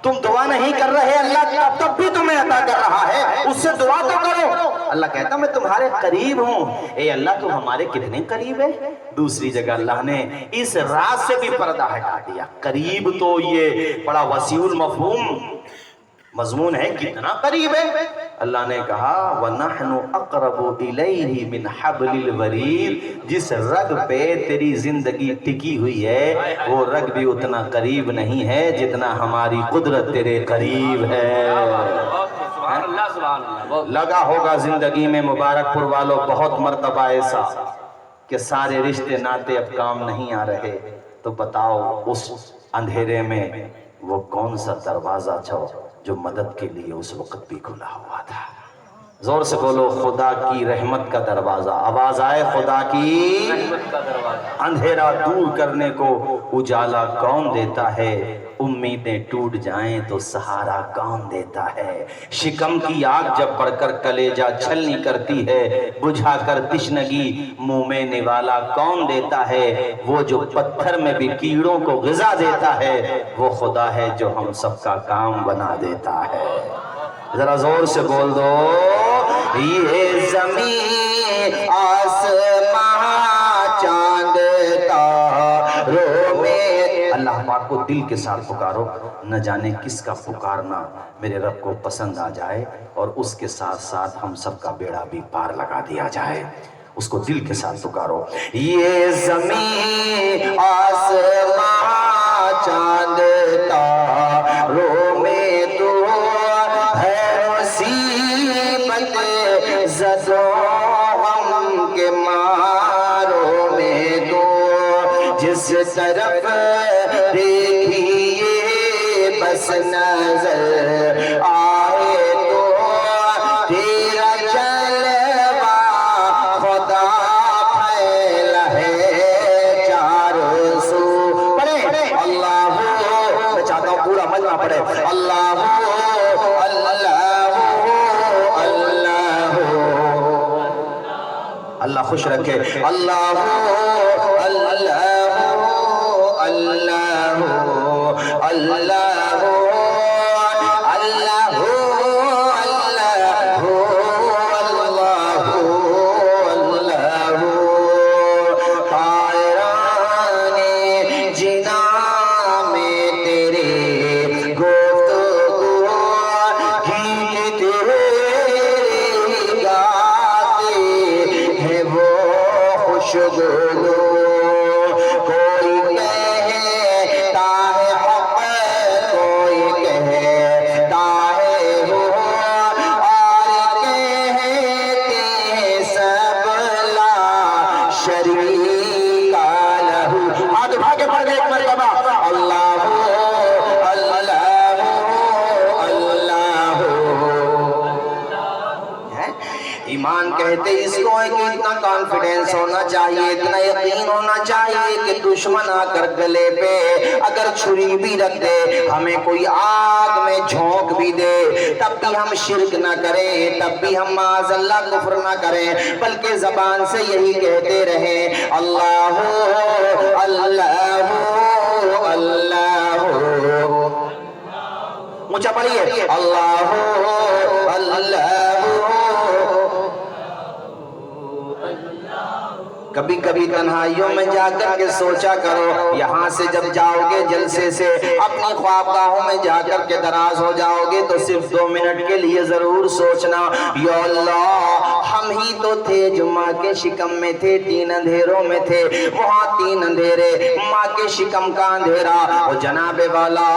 تم دعا نہیں کر رہے اللہ تب بھی تمہیں عطا کر رہا ہے, اس سے دعا تو کرو. اللہ کہتا میں تمہارے قریب ہوں. اے اللہ تم ہمارے کتنے قریب ہے. دوسری جگہ اللہ نے اس راز سے بھی پردہ ہٹا دیا. قریب تو یہ بڑا وسیع المفہوم مضمون ہے, کتنا قریب ہے. اللہ نے کہا وَنَحْنُ أَقْرَبُ إِلَيْهِ مِنْ حَبْلِ الْوَرِيدِ. جس رگ پہ تیری زندگی ٹکی ہوئی ہے وہ رگ بھی اتنا قریب نہیں ہے جتنا ہماری قدرت تیرے قریب ہے. لگا ہوگا زندگی میں مبارک پور والوں بہت مرتبہ ایسا کہ سارے رشتے ناتے اب کام نہیں آ رہے, تو بتاؤ اس اندھیرے میں وہ کون سا دروازہ جو مدد کے لیے اس وقت بھی کھلا ہوا تھا. زور سے بولو خدا کی رحمت کا دروازہ. آواز آئے خدا کی رحمت کا دروازہ. اندھیرا دور کرنے کو اجالا کون دیتا ہے, امیدیں ٹوٹ جائیں تو سہارا کون دیتا ہے. شکم کی آگ جب بڑھ کر کلیجہ چھلنی کرتی ہے, بجھا کر تشنگی منہ میں نوالا کون دیتا ہے. وہ جو پتھر میں بھی کیڑوں کو غذا دیتا ہے وہ خدا ہے جو ہم سب کا کام بنا دیتا ہے. ذرا زور سے بول دو یہ زمین آسمان چاند تاروں میں. اللہ پاک کو دل کے ساتھ پکارو, نہ جانے کس کا پکارنا میرے رب کو پسند آ جائے اور اس کے ساتھ ساتھ ہم سب کا بیڑا بھی پار لگا دیا جائے. اس کو دل کے ساتھ پکارو. یہ زمین آسمان چاند تاروں میں تو ہے مصیبت زدوں غم کے ماروں میں تو. جس طرف دیکھیے بس نظر آئے تو تیرا جلوہ خدا پھیلا ہے چاروں سو. پڑھے اللہ, میں چاہتا ہوں پورا مجمع پڑھے اللہ اللہ خوش رکھے. اللہ اللہ اللہ اللہ اللہ اللہ. طائران جنا میں تیرے گفتگو گیت تیرے گاتے ہیں وہ خوشگلو. کوئی کہتا ہے حق کوئی کہتا ہے وہ اور کہتے ہیں سب لا شریک لہو. ہاتھ اٹھا کے پڑھ گئے ایک مرتبہ اللہ اللہ اللہ. کہتے اس کو ہے کہ اتنا کانفیڈنس ہونا چاہیے, اتنا یقین ہونا چاہیے کہ دشمن آ کر گلے پہ اگر چھری بھی رکھ دے, ہمیں کوئی آگ میں جھونک بھی دے, تب بھی ہم شرک نہ کریں, تب بھی ہم معاذ اللہ کفر نہ کریں, بلکہ زبان سے یہی کہتے رہیں اللہ اللہ اللہ. اونچا پڑھیے اللہ اللہ. کبھی کبھی تنہائیوں میں جا کر کے سوچا کرو, یہاں سے جب جاؤ گے جلسے سے اپنی خوابگاہوں میں جا کر کے دراز ہو جاؤ گے تو صرف 2 منٹ کے لیے ضرور سوچنا, یا اللہ ہم ہی تو تھے جو ماں کے شکم میں تھے, 3 اندھیروں میں تھے, وہاں 3 اندھیرے, ماں کے شکم کا اندھیرا, وہ جناب والا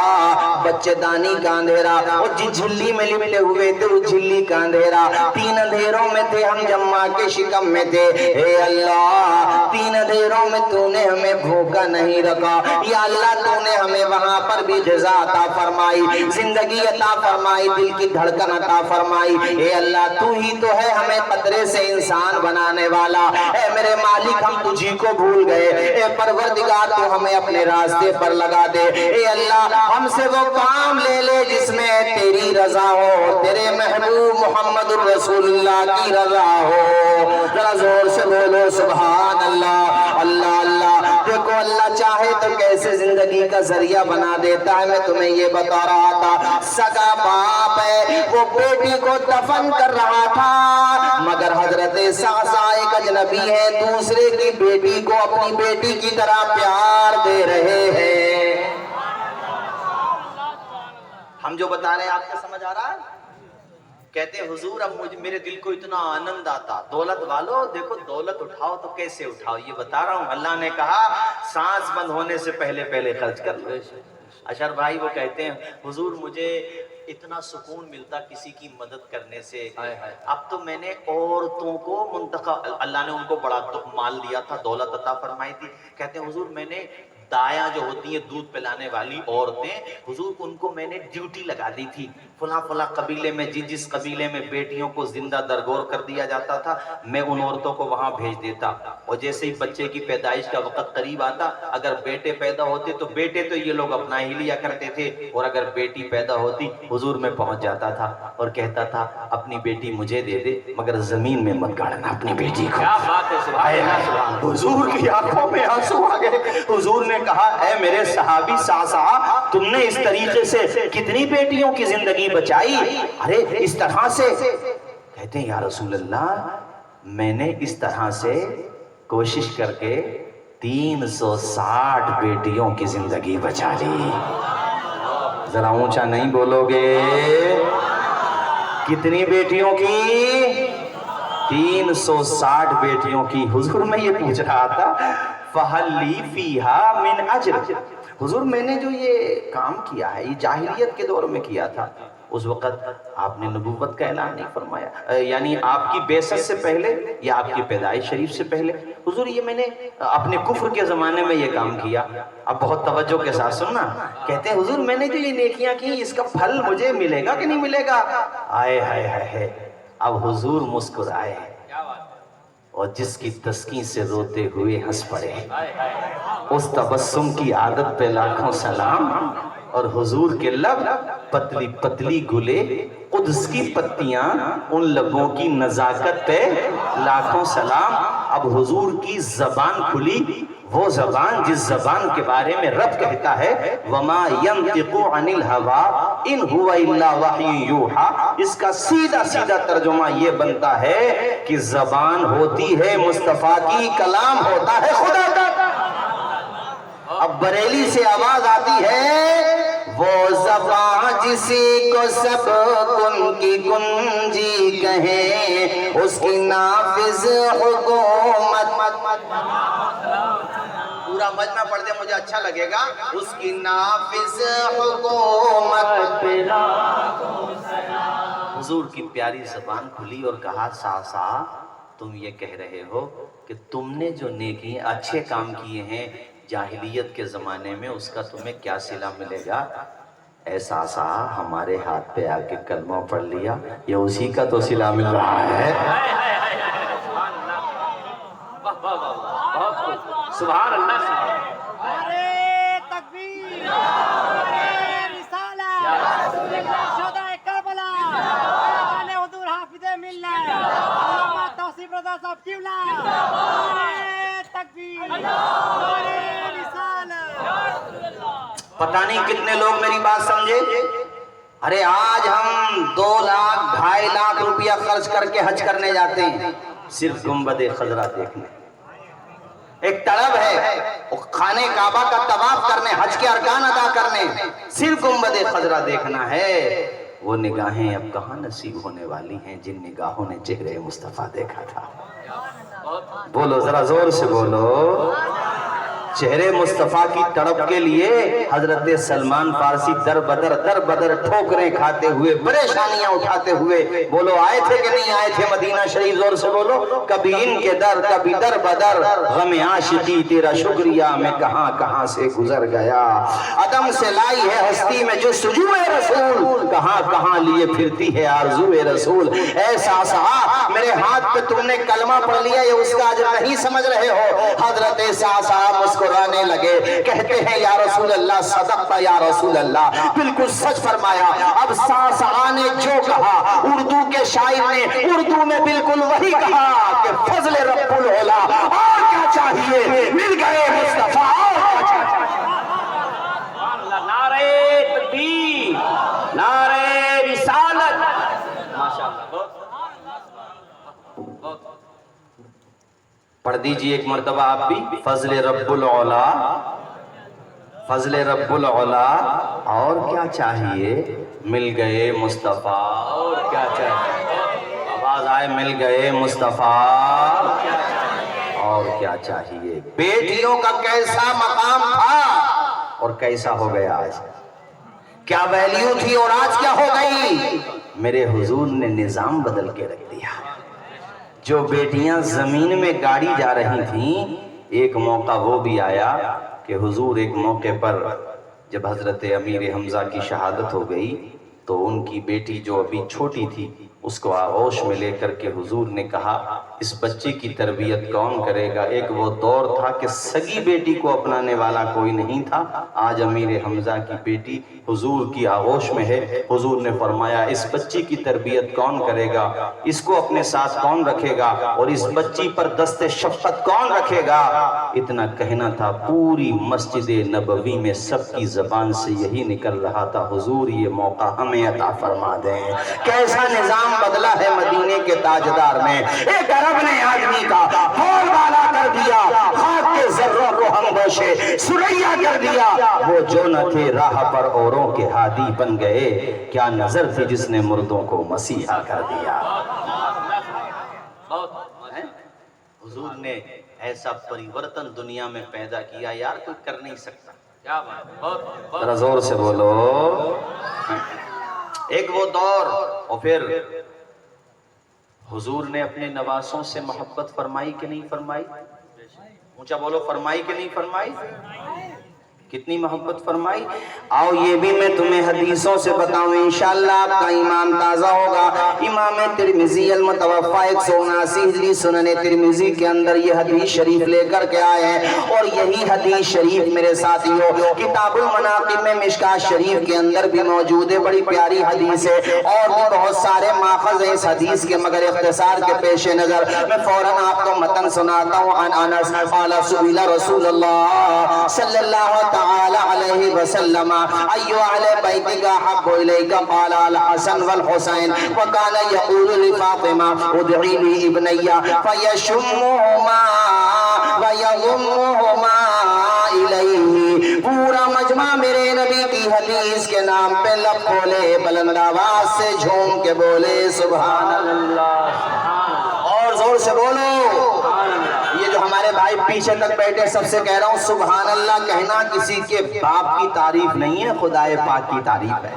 بچے دانی کا اندھیرا, وہ جس جھلی میں لپٹے ہوئے تھے اس جھلی کا اندھیرا, 3 اندھیروں میں تھے ہم جب ماں کے شکم میں تھے. اے اللہ 3 اندھیروں میں تو نے ہمیں بھوکا نہیں رکھا, یا اللہ تو نے ہمیں وہاں پر بھی غذا عطا فرمائی, زندگی عطا فرمائی, دل کی دھڑکن عطا فرمائی. اے اللہ تو ہی تو ہے ہمیں قطرے سے انسان بنانے والا. اے میرے مالک ہم تجھی کو بھول گئے, اے پروردگار تو ہمیں اپنے راستے پر لگا دے. اے اللہ ہم سے وہ کام لے لے جس میں تیری رضا ہو, تیرے محبوب محمد الرسول اللہ کی رضا ہو. ذرا زور سے بولو سبحان اللہ اللہ اللہ. دیکھو اللہ چاہے تو کیسے زندگی کا ذریعہ بنا دیتا ہے. میں تمہیں یہ بتا رہا تھا, سگا باپ ہے وہ بیٹی کو دفن کر رہا تھا, مگر حضرت ساسا ایک اجنبی ہے, دوسرے کی بیٹی کو اپنی بیٹی کی طرح پیار دے رہے ہیں. ہم جو بتا رہے ہیں آپ کو سمجھ آ رہا ہے؟ کہتے ہیں حضور اب میرے دل کو اتنا آنند آتا, دولت والو دیکھو دولت اٹھاؤ تو کیسے اٹھاؤ, یہ بتا رہا ہوں. اللہ نے کہا سانس بند ہونے سے پہلے خرچ کر لو. اشر بھائی وہ کہتے ہیں حضور مجھے اتنا سکون ملتا کسی کی مدد کرنے سے, اب تو میں نے عورتوں کو منتخب, اللہ نے ان کو بڑا مال دیا تھا, دولت عطا فرمائی تھی. کہتے ہیں حضور میں نے دایاں جو ہوتی ہیں دودھ پلانے والی عورتیں, حضور ان کو میں نے ڈیوٹی لگا دی تھی, فلاں قبیلے میں جس قبیلے میں بیٹیوں کو زندہ درگور کر دیا جاتا تھا میں ان عورتوں کو وہاں بھیج دیتا, اور جیسے ہی بچے کی پیدائش کا وقت قریب آتا, اگر بیٹے پیدا ہوتے تو بیٹے تو یہ لوگ اپنا ہی لیا کرتے تھے, اور اگر بیٹی پیدا ہوتی حضور میں پہنچ جاتا تھا اور کہتا تھا اپنی بیٹی مجھے دے دے مگر زمین میں مت گاڑنا اپنی بیٹی کو. کیا بات ہے سبحان اللہ. حضور کی آنکھوں میں آنسو آ گئے. حضور نے کہا اے میرے صحابی ساسا تم نے اس طریقے سے کتنی بیٹیوں کی زندگی بچائی, ارے اس طرح سے. کہتے ہیں یا رسول اللہ میں نے اس طرح سے کوشش کر کے 360 بیٹیوں کی زندگی بچا لی. ذرا اونچا نہیں بولو گے؟ کتنی بیٹیوں کی؟ 360 بیٹیوں کی. حضور میں یہ پوچھ رہا تھا فَهَلْ لِي فِيهَا مِنْ أَجْرٍ, حضور میں نے جو یہ کام کیا ہے یہ جاہلیت کے دور میں کیا تھا, اس وقت آپ نے نبوت کا اعلان نہیں فرمایا, یعنی آپ کی بعثت سے پہلے یا آپ کی پیدائش شریف سے پہلے. حضور یہ میں نے اپنے کفر کے زمانے میں یہ کام کیا. اب بہت توجہ کے ساتھ سننا. کہتے ہیں حضور میں نے جو یہ نیکیاں کی اس کا پھل مجھے ملے گا کہ نہیں ملے گا؟ آئے ہائے ہائے. اب حضور مسکرائے اور جس کی تسکین سے روتے ہوئے ہنس پڑے, اس تبسم کی عادت پہ لاکھوں سلام, اور حضور کے لب پتلی پتلی گلے قدس کی پتیاں, ان لبوں کی نزاکت پہ لاکھوں سلام. اب حضور کی زبان کھلی, وہ زبان جس زبان کے بارے میں رب کہتا ہے وَمَا يَنْتِقُ عَنِ الْهَوَىٰ إِنْ هُوَ إِلَّا وَحْيٌ يُوحَىٰ. اس کا سیدھا ترجمہ یہ بنتا ہے کہ زبان ہوتی ہے مصطفیٰ کی, کلام ہوتا ہے خدا کا. اب بریلی سے آواز آتی ہے وہ زبان جسی کو سب کن کی کنجی کہیں, اس کی نافذ حکومت. پورا مجمع پڑھ دے مجھے اچھا لگے گا. اس کی نافذ حکومت. حضور کی پیاری زبان کھلی اور کہا ساسا تم یہ کہہ رہے ہو کہ تم نے جو نیکی اچھے کام کیے ہیں جاہلیت کے زمانے میں اس کا تمہیں کیا صلہ ملے گا؟ اے ساسا ہمارے ہاتھ پہ آ کے کلمہ پڑھ لیا, یہ اسی کا تو صلہ مل رہا ہے. سبحان اللہ نعرے تکبیر، نعرے رسالت، شہدائے کربلا، جان حضور حافظ ملت، علامہ توصیف رضا صاحب قبلہ، نعرے تکبیر، نعرے رسالت۔ پتہ نہیں کتنے لوگ میری بات سمجھے؟ ارے آج ہم 2 لاکھ 2.5 لاکھ روپیہ خرچ کر کے حج کرنے جاتے ہیں صرف گنبد خضرا دیکھنے۔ ایک طلب ہے خانہ کعبہ کا طواف کرنے، حج کے ارکان ادا کرنے، صرف گنبد خضرا دیکھنا ہے۔ وہ نگاہیں اب کہاں نصیب ہونے والی ہیں جن نگاہوں نے چہرے مصطفیٰ دیکھا تھا۔ بولو ذرا زور سے بولو۔ چہرے مصطفیٰ کی تڑپ کے لیے حضرت سلمان فارسی در بدر ٹھوکریں کھاتے ہوئے، پریشانیاں اٹھاتے ہوئے، بولو آئے تھے کہ نہیں آئے تھے مدینہ شریف؟ زور سے بولو۔ کبھی ان کے در، کبھی در بدر، غم عاشقی تیرا شکریہ میں کہاں کہاں سے گزر گیا۔ عدم سے لائی ہے ہستی میں جو سجوع رسول، کہاں کہاں لیے پھرتی ہے آرزو رسول۔ ایسا سا میرے ہاتھ پہ تم نے کلمہ پڑھ لیا، یہ اس کا اجر نہیں سمجھ رہے ہو۔ حضرت سا مسکرانے لگے، کہتے ہیں یا رسول اللہ صدقت یا رسول اللہ، بالکل سچ فرمایا۔ اب سا نے جو کہا، اردو کے شاعر نے اردو میں بالکل وہی کہا کہ فضل رب العلا، اور کیا چاہیے، مل گئے مصطفیٰ، اور کیا چاہیے۔ نعرے تکبیر، نعرے رسالت، ماشاءاللہ۔ پڑھ دیجئے ایک مرتبہ آپ بھی، فضل رب العلا، فضل رب العلا، اور کیا چاہیے، مل گئے مصطفیٰ، اور کیا چاہیے، آواز آئے، مل گئے مصطفیٰ، اور کیا چاہیے۔ بیٹیوں کا کیسا مقام تھا اور کیسا ہو گیا آج، کیا ویلیو تھی اور آج کیا ہو گئی۔ میرے حضور نے نظام بدل کے رکھ دیا۔ جو بیٹیاں زمین میں گاڑی جا رہی تھیں، ایک موقع وہ بھی آیا کہ حضور ایک موقع پر جب حضرت امیر حمزہ کی شہادت ہو گئی تو ان کی بیٹی جو ابھی چھوٹی تھی اس کو آغوش میں لے کر کے حضور نے کہا اس بچے کی تربیت کون کرے گا۔ ایک وہ دور تھا کہ سگی بیٹی کو اپنانے والا کوئی نہیں تھا، آج امیر حمزہ کی بیٹی حضور کی آغوش میں ہے۔ حضور نے فرمایا اس بچی کی تربیت کون کرے گا، اس کو اپنے ساتھ کون رکھے گا، اور اس بچی پر دست شفقت کون رکھے گا۔ اتنا کہنا تھا، پوری مسجد نبوی میں سب کی زبان سے یہی نکل رہا تھا، حضور یہ موقع ہمیں عطا فرما دیں۔ کیسا نظام بدلا ہے مدینے کے تاجدار میں۔ ایک عرب نے آدمی کا ہول بالا کر دیا، خاک کے ذروں کو ہم گوشے سریا کر دیا۔ وہ جو نہ تھے راہ پر اوروں کے ہادی بن گئے، کیا نظر تھی جس نے مردوں کو مسیحا کر دیا۔ حضور نے ایسا پریورتن دنیا میں پیدا کیا، یار کوئی کر نہیں سکتا۔ کیا بات، ذرا زور سے بولو۔ ایک وہ دور، اور پھر حضور نے اپنے نواسوں سے محبت فرمائی کہ نہیں فرمائی؟ اونچا بولو، فرمائی کہ نہیں فرمائی؟ کتنی محبت فرمائی۔ آؤ یہ بھی میں تمہیں حدیثوں سے بتاؤں، انشاءاللہ آپ کا ایمان تازہ ہوگا۔ امام ترمذی المتوفا 179 ہجری سنن ترمذی کے اندر یہ حدیث شریف لے کر کے آئے ہیں، اور یہی حدیث شریف میرے ساتھیوں کتاب المناقب میں مشکات شریف کے اندر بھی موجود ہے۔ بڑی پیاری حدیث ہے، اور بھی بہت سارے ماخذ ہیں اس حدیث کے، مگر اختصار کے پیش نظر میں فوراً آپ کو متن سناتا ہوں۔ عن انس قال سئل رسول اللہ صلی اللہ تعالی علیہ وسلم ای اہل بیتک احب الیک قال الحسن والحسین وکان یقول لفاطمہ ادعی لی ابنی فیشمہما ویضمہما الیہ۔ پورا مجمع میرے نبی کی حدیث کے نام پہ لب کھولے، بلند آواز سے جھوم کے بولے سبحان اللہ، اور زور سے بولو۔ یہ جو ہمارے بھائی پیچھے تک بیٹھے سب سے کہہ رہا ہوں، سبحان اللہ کہنا کسی کے باپ کی تعریف نہیں ہے، خدائے پاک کی تعریف ہے۔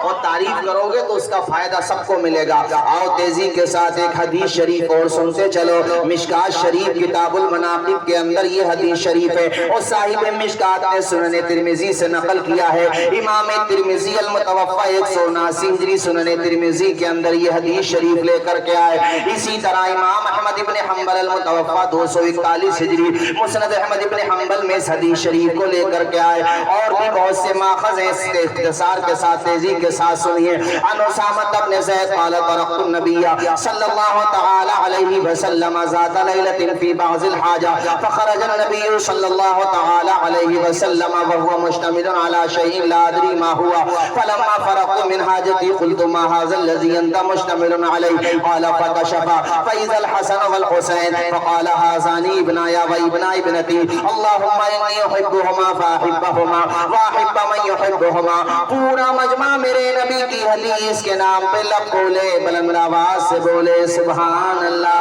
اور تعریف کرو گے تو اس کا فائدہ سب کو ملے گا۔ آؤ تیزی کے ساتھ ایک حدیث شریف اور سنتے چلو۔ مشکات شریف کتاب المناقب کے اندر یہ حدیث شریف ہے، اور صاحب مشکات نے سنن ترمذی سے نقل کیا ہے۔ امام ترمذی المتوفى 179 ہجری سنن ترمذی کے اندر یہ حدیث شریف لے کر کے آئے۔ اسی طرح امام احمد ابن حنبل المتوفى 241 ہجری مسند احمد ابن حنبل میں اس حدیث شریف کو لے کر کے آئے، اور بھی بہت سے ماخذ ہیں، اس کے اختصار کے ساتھ تیزی کے ساتھ سنیے۔ عن اسامہ بن زید قال طرقت النبی صلی اللہ تعالی علیہ وسلم ذات لیلۃ فی بعض الحاجہ فخرج النبی صلی اللہ تعالی علیہ وسلم وهو مشتمل على شيء لا ادري ما هو فلما فرغت من حاجتي قلت ما هذا الذي انت مشتمل عليه قال فكشف فاذا الحسن والحسين فقال هذان ابناي وابن ابنتي اللهم اني احبهما فاحبهما واحب من يحبهما۔ پورا مجمع میرے نبی کی حدیث کے نام پہ لب کھولے، بلند آواز سے بولے سبحان اللہ۔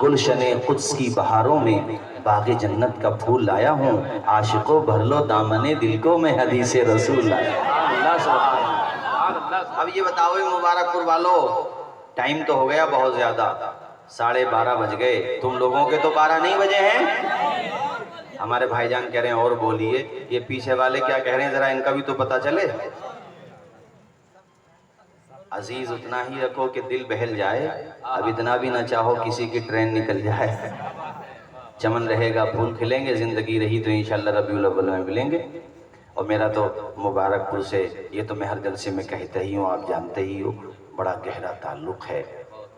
گلشن قدس کی بہاروں میں باغ جنت کا پھول لایا ہوں، عاشقوں بھر لو دامن دل کو میں حدیث رسول لایا۔ اب یہ بتاؤ مبارک پور والو، ٹائم تو ہو گیا بہت زیادہ، 12:30 بج گئے، تم لوگوں کے تو 12 نہیں بجے ہیں؟ ہمارے بھائی جان کہہ رہے ہیں اور بولیے، یہ پیچھے والے کیا کہہ رہے ہیں ذرا ان کا بھی تو پتہ چلے۔ عزیز اتنا ہی رکھو کہ دل بہل جائے، اب اتنا بھی نہ چاہو کسی کی ٹرین نکل جائے۔ چمن رہے گا پھول کھلیں گے، زندگی رہی تو انشاءاللہ ربیع الاول میں ملیں گے۔ اور میرا تو مبارک پور سے، یہ تو میں ہر جلسے میں کہتا ہی ہوں، آپ جانتے ہی ہو، بڑا گہرا تعلق ہے،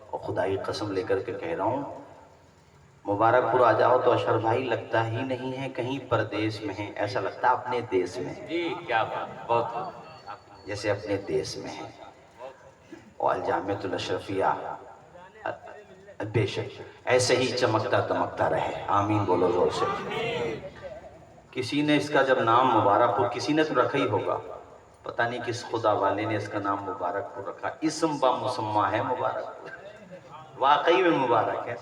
اور خدائی قسم لے کر کے کہہ رہا ہوں، مبارک پور آ جاؤ تو اشرف بھائی لگتا ہی نہیں ہے کہیں پردیس میں ہیں، ایسا لگتا ہے اپنے دیس میں ہیں۔ جی کیا بات، بہت جیسے اپنے دیس میں ہیں۔ اور الجامعۃ الاشرفیہ بے شک ایسے ہی چمکتا دمکتا رہے، آمین بولو زور سے۔ کسی نے اس کا جب نام مبارک پور، کسی نے تو رکھا ہی ہوگا، پتہ نہیں کس خدا والے نے اس کا نام مبارک پور رکھا، اسم با مسمہ ہے مبارک پور، واقعی میں مبارک ہے۔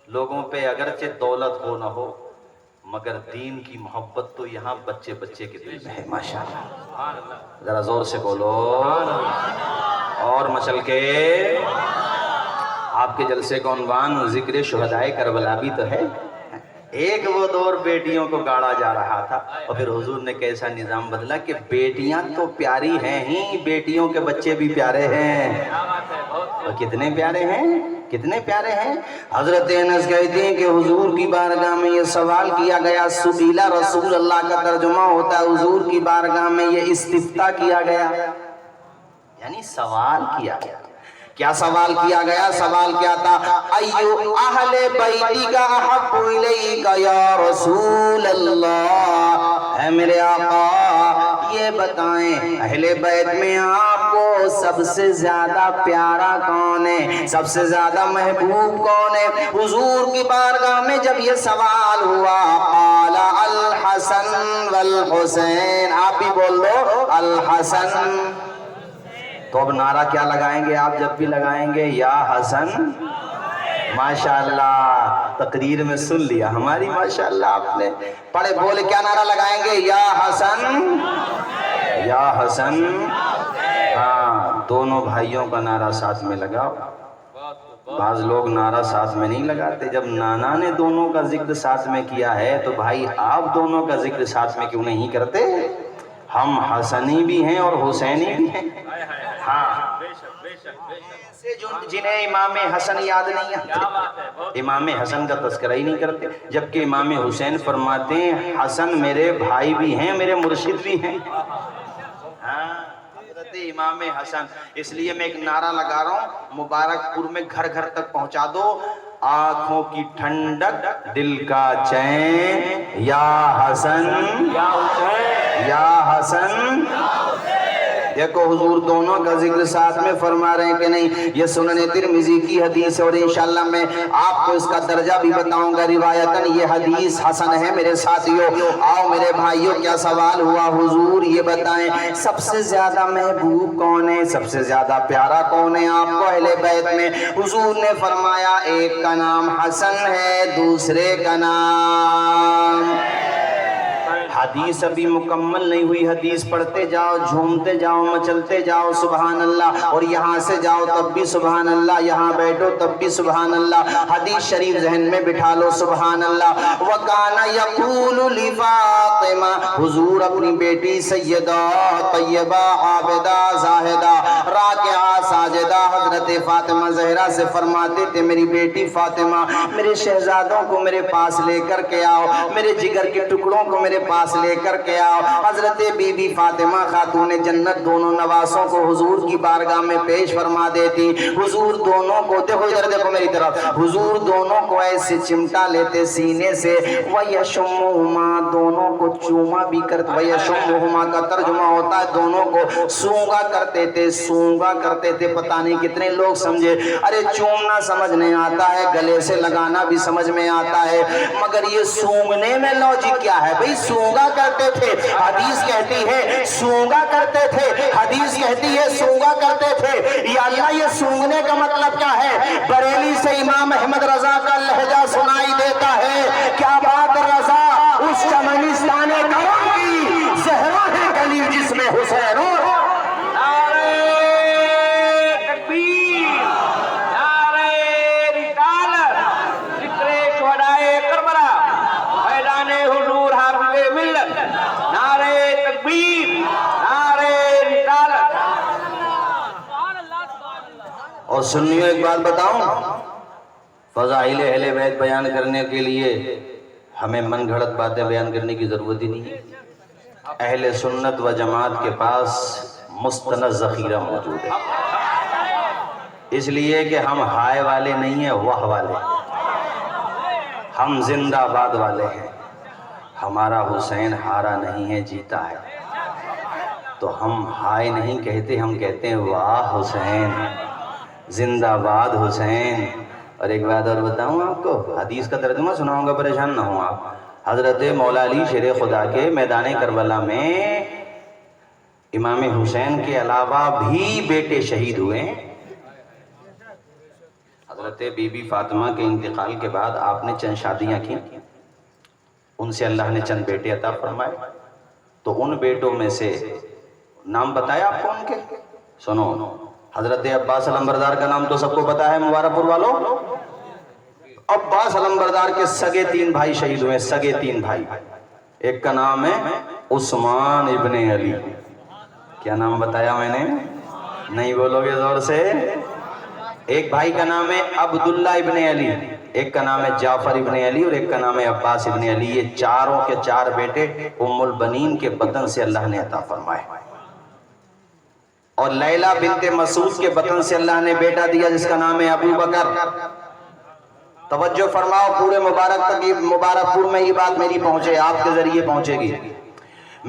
لوگوں پہ اگرچہ دولت ہو نہ ہو مگر دین کی محبت تو یہاں بچے بچے کے دل میں ہے، ماشاءاللہ۔ ذرا زور سے بولو اور مچل کے۔ آپ کے جلسے کا عنوان ذکر شہدائے کربلا بھی تو ہے۔ ایک وہ دور بیٹیوں کو گاڑا جا رہا تھا، اور پھر حضور نے کیسا نظام بدلا کہ بیٹیاں تو پیاری ہیں ہی، بیٹیوں کے بچے بھی پیارے ہیں۔ اور کتنے پیارے ہیں، کتنے پیارے ہیں۔ حضرت انس کہتے ہیں کہ حضور کی بارگاہ میں یہ سوال کیا گیا، سبیلا رسول اللہ کا ترجمہ ہوتا ہے حضور کی بارگاہ میں یہ استفتاء کیا گیا، یعنی سوال کیا گیا۔ کیا سوال کیا گیا؟ سوال کیا تھا؟ ایو اہل بیتی کا احب الیک یا رسول اللہ، اے میرے آقا یہ بتائیں اہل بیت میں آپ کو سب سے زیادہ پیارا کون ہے، سب سے زیادہ محبوب کون ہے؟ حضور کی بارگاہ میں جب یہ سوال ہوا، قال الحسن والحسین، آپ بھی بول دو الحسن۔ تو اب نعرہ کیا لگائیں گے آپ جب بھی لگائیں گے؟ یا حسن۔ ماشاءاللہ تقریر میں سن لیا ہماری، ماشاءاللہ آپ نے پڑھے بولے کیا نعرہ لگائیں گے؟ یا حسن، یا حسن۔ ہاں دونوں بھائیوں کا نعرہ ساتھ میں لگاؤ۔ بعض لوگ نعرہ ساتھ میں نہیں لگاتے، جب نانا نے دونوں کا ذکر ساتھ میں کیا ہے تو بھائی آپ دونوں کا ذکر ساتھ میں کیوں نہیں کرتے؟ ہم حسنی بھی ہیں اور حسینی بھی ہیں۔ ہاں جنہیں امام حسن یاد نہیں آتے، امام حسن کا تذکرہ ہی نہیں کرتے، جبکہ امام حسین فرماتے ہیں حسن میرے بھائی بھی ہیں، میرے مرشد بھی ہیں۔ حضرت امام حسن، اس لیے میں ایک نعرہ لگا رہا ہوں، مبارک پور میں گھر گھر تک پہنچا دو، آنکھوں کی ٹھنڈک دل کا چین، یا حسن یا حسین، یا حسن۔ دیکھو حضور دونوں کا ذکر ساتھ میں فرما رہے ہیں کہ نہیں، یہ سنن ترمذی کی حدیث ہے، اور انشاءاللہ میں آپ کو اس کا درجہ بھی بتاؤں گا، روایتاً یہ حدیث حسن ہے میرے ساتھیوں۔ آؤ میرے بھائیوں، کیا سوال ہوا؟ حضور یہ بتائیں سب سے زیادہ محبوب کون ہے، سب سے زیادہ پیارا کون ہے آپ کو اہل بیت میں؟ حضور نے فرمایا ایک کا نام حسن ہے، دوسرے کا نام حدیث ابھی مکمل نہیں ہوئی، حدیث پڑھتے جاؤ، جھومتے جاؤ، مچلتے جاؤ، سبحان اللہ، اور یہاں سے جاؤ تب بھی سبحان اللہ، یہاں بیٹھو تب بھی سبحان اللہ، حدیث شریف ذہن میں بٹھا لو، سبحان اللہ۔ وَكَانَ يَقُولُ لِفَاطِمَةَ، حضور اپنی بیٹی سیدہ طیبہ عابدہ زاہدہ راکعہ ساجدہ حضرت فاطمہ زہرا سے فرماتے تھے، میری بیٹی فاطمہ میرے شہزادوں کو میرے پاس لے کر کے آؤ، میرے جگر کے ٹکڑوں کو میرے پاس لے کر کے آؤ۔ حضرت بی بی فاطمہ خاتون جنت دونوں نواسوں کو حضور کی بارگاہ میں پیش فرما دیتی، حضور دونوں کو، دیکھو ادھر دیکھو میری طرف، حضور دونوں کو ایسے چمٹا لیتے سینے سے، وَيَشُمُّهُمَا، دونوں کو چوما بھی کرتے، وَيَشُمُّهُمَا کا ترجمہ ہوتا ہے دونوں کو سونگا کرتے تھے، سونگا کرتے تھے۔ پتہ نہیں کتنے لوگ سمجھے، ارے چومنا سمجھ نہیں آتا ہے، گلے سے لگانا بھی سمجھ میں آتا ہے، مگر یہ سونگنے میں لوجک کیا ہے بھئی؟ سونگا کرتے تھے، حدیث کہتی ہے سونگا کرتے تھے، حدیث کہتی ہے سونگا کرتے تھے، یا اللہ یہ سونگنے کا مطلب کیا ہے؟ بریلی سے امام احمد رضا کا لہجہ سنائی دیتا ہے، کیا بات رضا اس چمنستان کرم کی زہرا ہے گلی جس میں حسین اور اور سنیو ایک بات بتاؤں، فضائل اہل بیت بیان کرنے کے لیے ہمیں من گھڑت باتیں بیان کرنے کی ضرورت ہی نہیں ہے۔ اہل سنت و جماعت کے پاس مستند ذخیرہ موجود ہے، اس لیے کہ ہم ہائے والے نہیں ہیں، واہ والے، ہم زندہ باد والے ہیں۔ ہمارا حسین ہارا نہیں ہے، جیتا ہے، تو ہم ہائے نہیں کہتے، ہم کہتے ہیں واہ حسین، زندہ باد حسین۔ اور ایک بات اور بتاؤں آپ کو، حدیث کا ترجمہ سناؤں گا، پریشان نہ ہوں آپ۔ حضرت مولا علی شیر خدا کے میدان کربلا میں امام حسین کے علاوہ بھی بیٹے شہید ہوئے ہیں۔ حضرت بی بی فاطمہ کے انتقال کے بعد آپ نے چند شادیاں کی، ان سے اللہ نے چند بیٹے عطا فرمائے، تو ان بیٹوں میں سے نام بتایا آپ کو ان کے، سنو، حضرت عباس علمبردار کا نام تو سب کو پتا ہے مبارک پور والوں۔ عباس علمبردار کے سگے 3 بھائی شہید ہوئے، سگے 3 بھائی۔ ایک کا نام ہے عثمان ابن علی، کیا نام بتایا میں نے؟ نہیں بولو گے زور سے؟ ایک بھائی کا نام ہے عبداللہ ابن علی، ایک کا نام ہے جعفر ابن علی، اور ایک کا نام ہے عباس ابن علی۔ یہ چاروں کے 4 بیٹے ام البنین کے بطن سے اللہ نے عطا فرمائے، اور لیلہ بنت مسعود کے بطن سے اللہ نے بیٹا دیا جس کا نام ہے ابو بکر۔ توجہ فرماؤ، پورے مبارک پور میں یہ بات میری پہنچے، آپ کے ذریعے پہنچے گی۔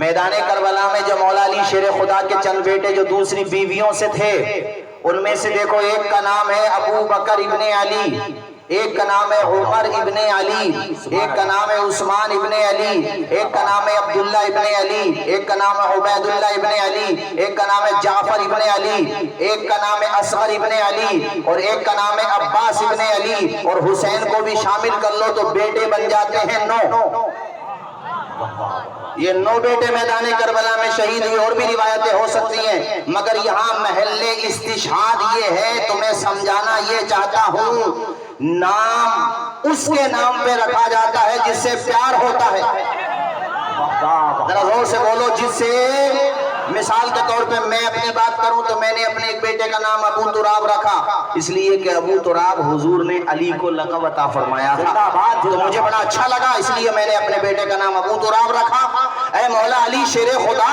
میدان کربلا میں جو مولا علی شیر خدا کے چند بیٹے جو دوسری بیویوں سے تھے، ان میں سے دیکھو، ایک کا نام ہے ابو بکر ابن علی، ایک کا نام ہے عمر ابن علی، ایک کا نام ہے عثمان ابن علی، ایک کا نام ہے عبداللہ ابن علی، ایک کا نام ہے عبید اللہ ابن علی، ایک کا نام ہے جعفر ابن علی، ایک کا نام ہے اصغر ابن علی، اور ایک کا نام ہے عباس ابن علی، اور حسین کو بھی شامل کر لو تو بیٹے بن جاتے ہیں 9۔ یہ 9 بیٹے میدان کربلا میں شہید ہوئے، اور بھی روایتیں ہو سکتی ہیں، مگر یہاں محل استشہاد یہ ہے، تمہیں سمجھانا یہ چاہتا ہوں، نام اس کے نام پہ رکھا جاتا ہے جس سے پیار ہوتا ہے۔ ذرا زور سے بولو، جس سے، مثال کے طور پہ میں اپنی بات کروں تو میں نے اپنے ایک بیٹے کا نام ابو تراب رکھا، اس لیے کہ ابو تراب حضور نے علی کو لقب عطا فرمایا تھا، تو مجھے بڑا اچھا لگا، اس لیے میں نے اپنے بیٹے کا نام ابو تراب رکھا۔ اے مولا علی شیر خدا،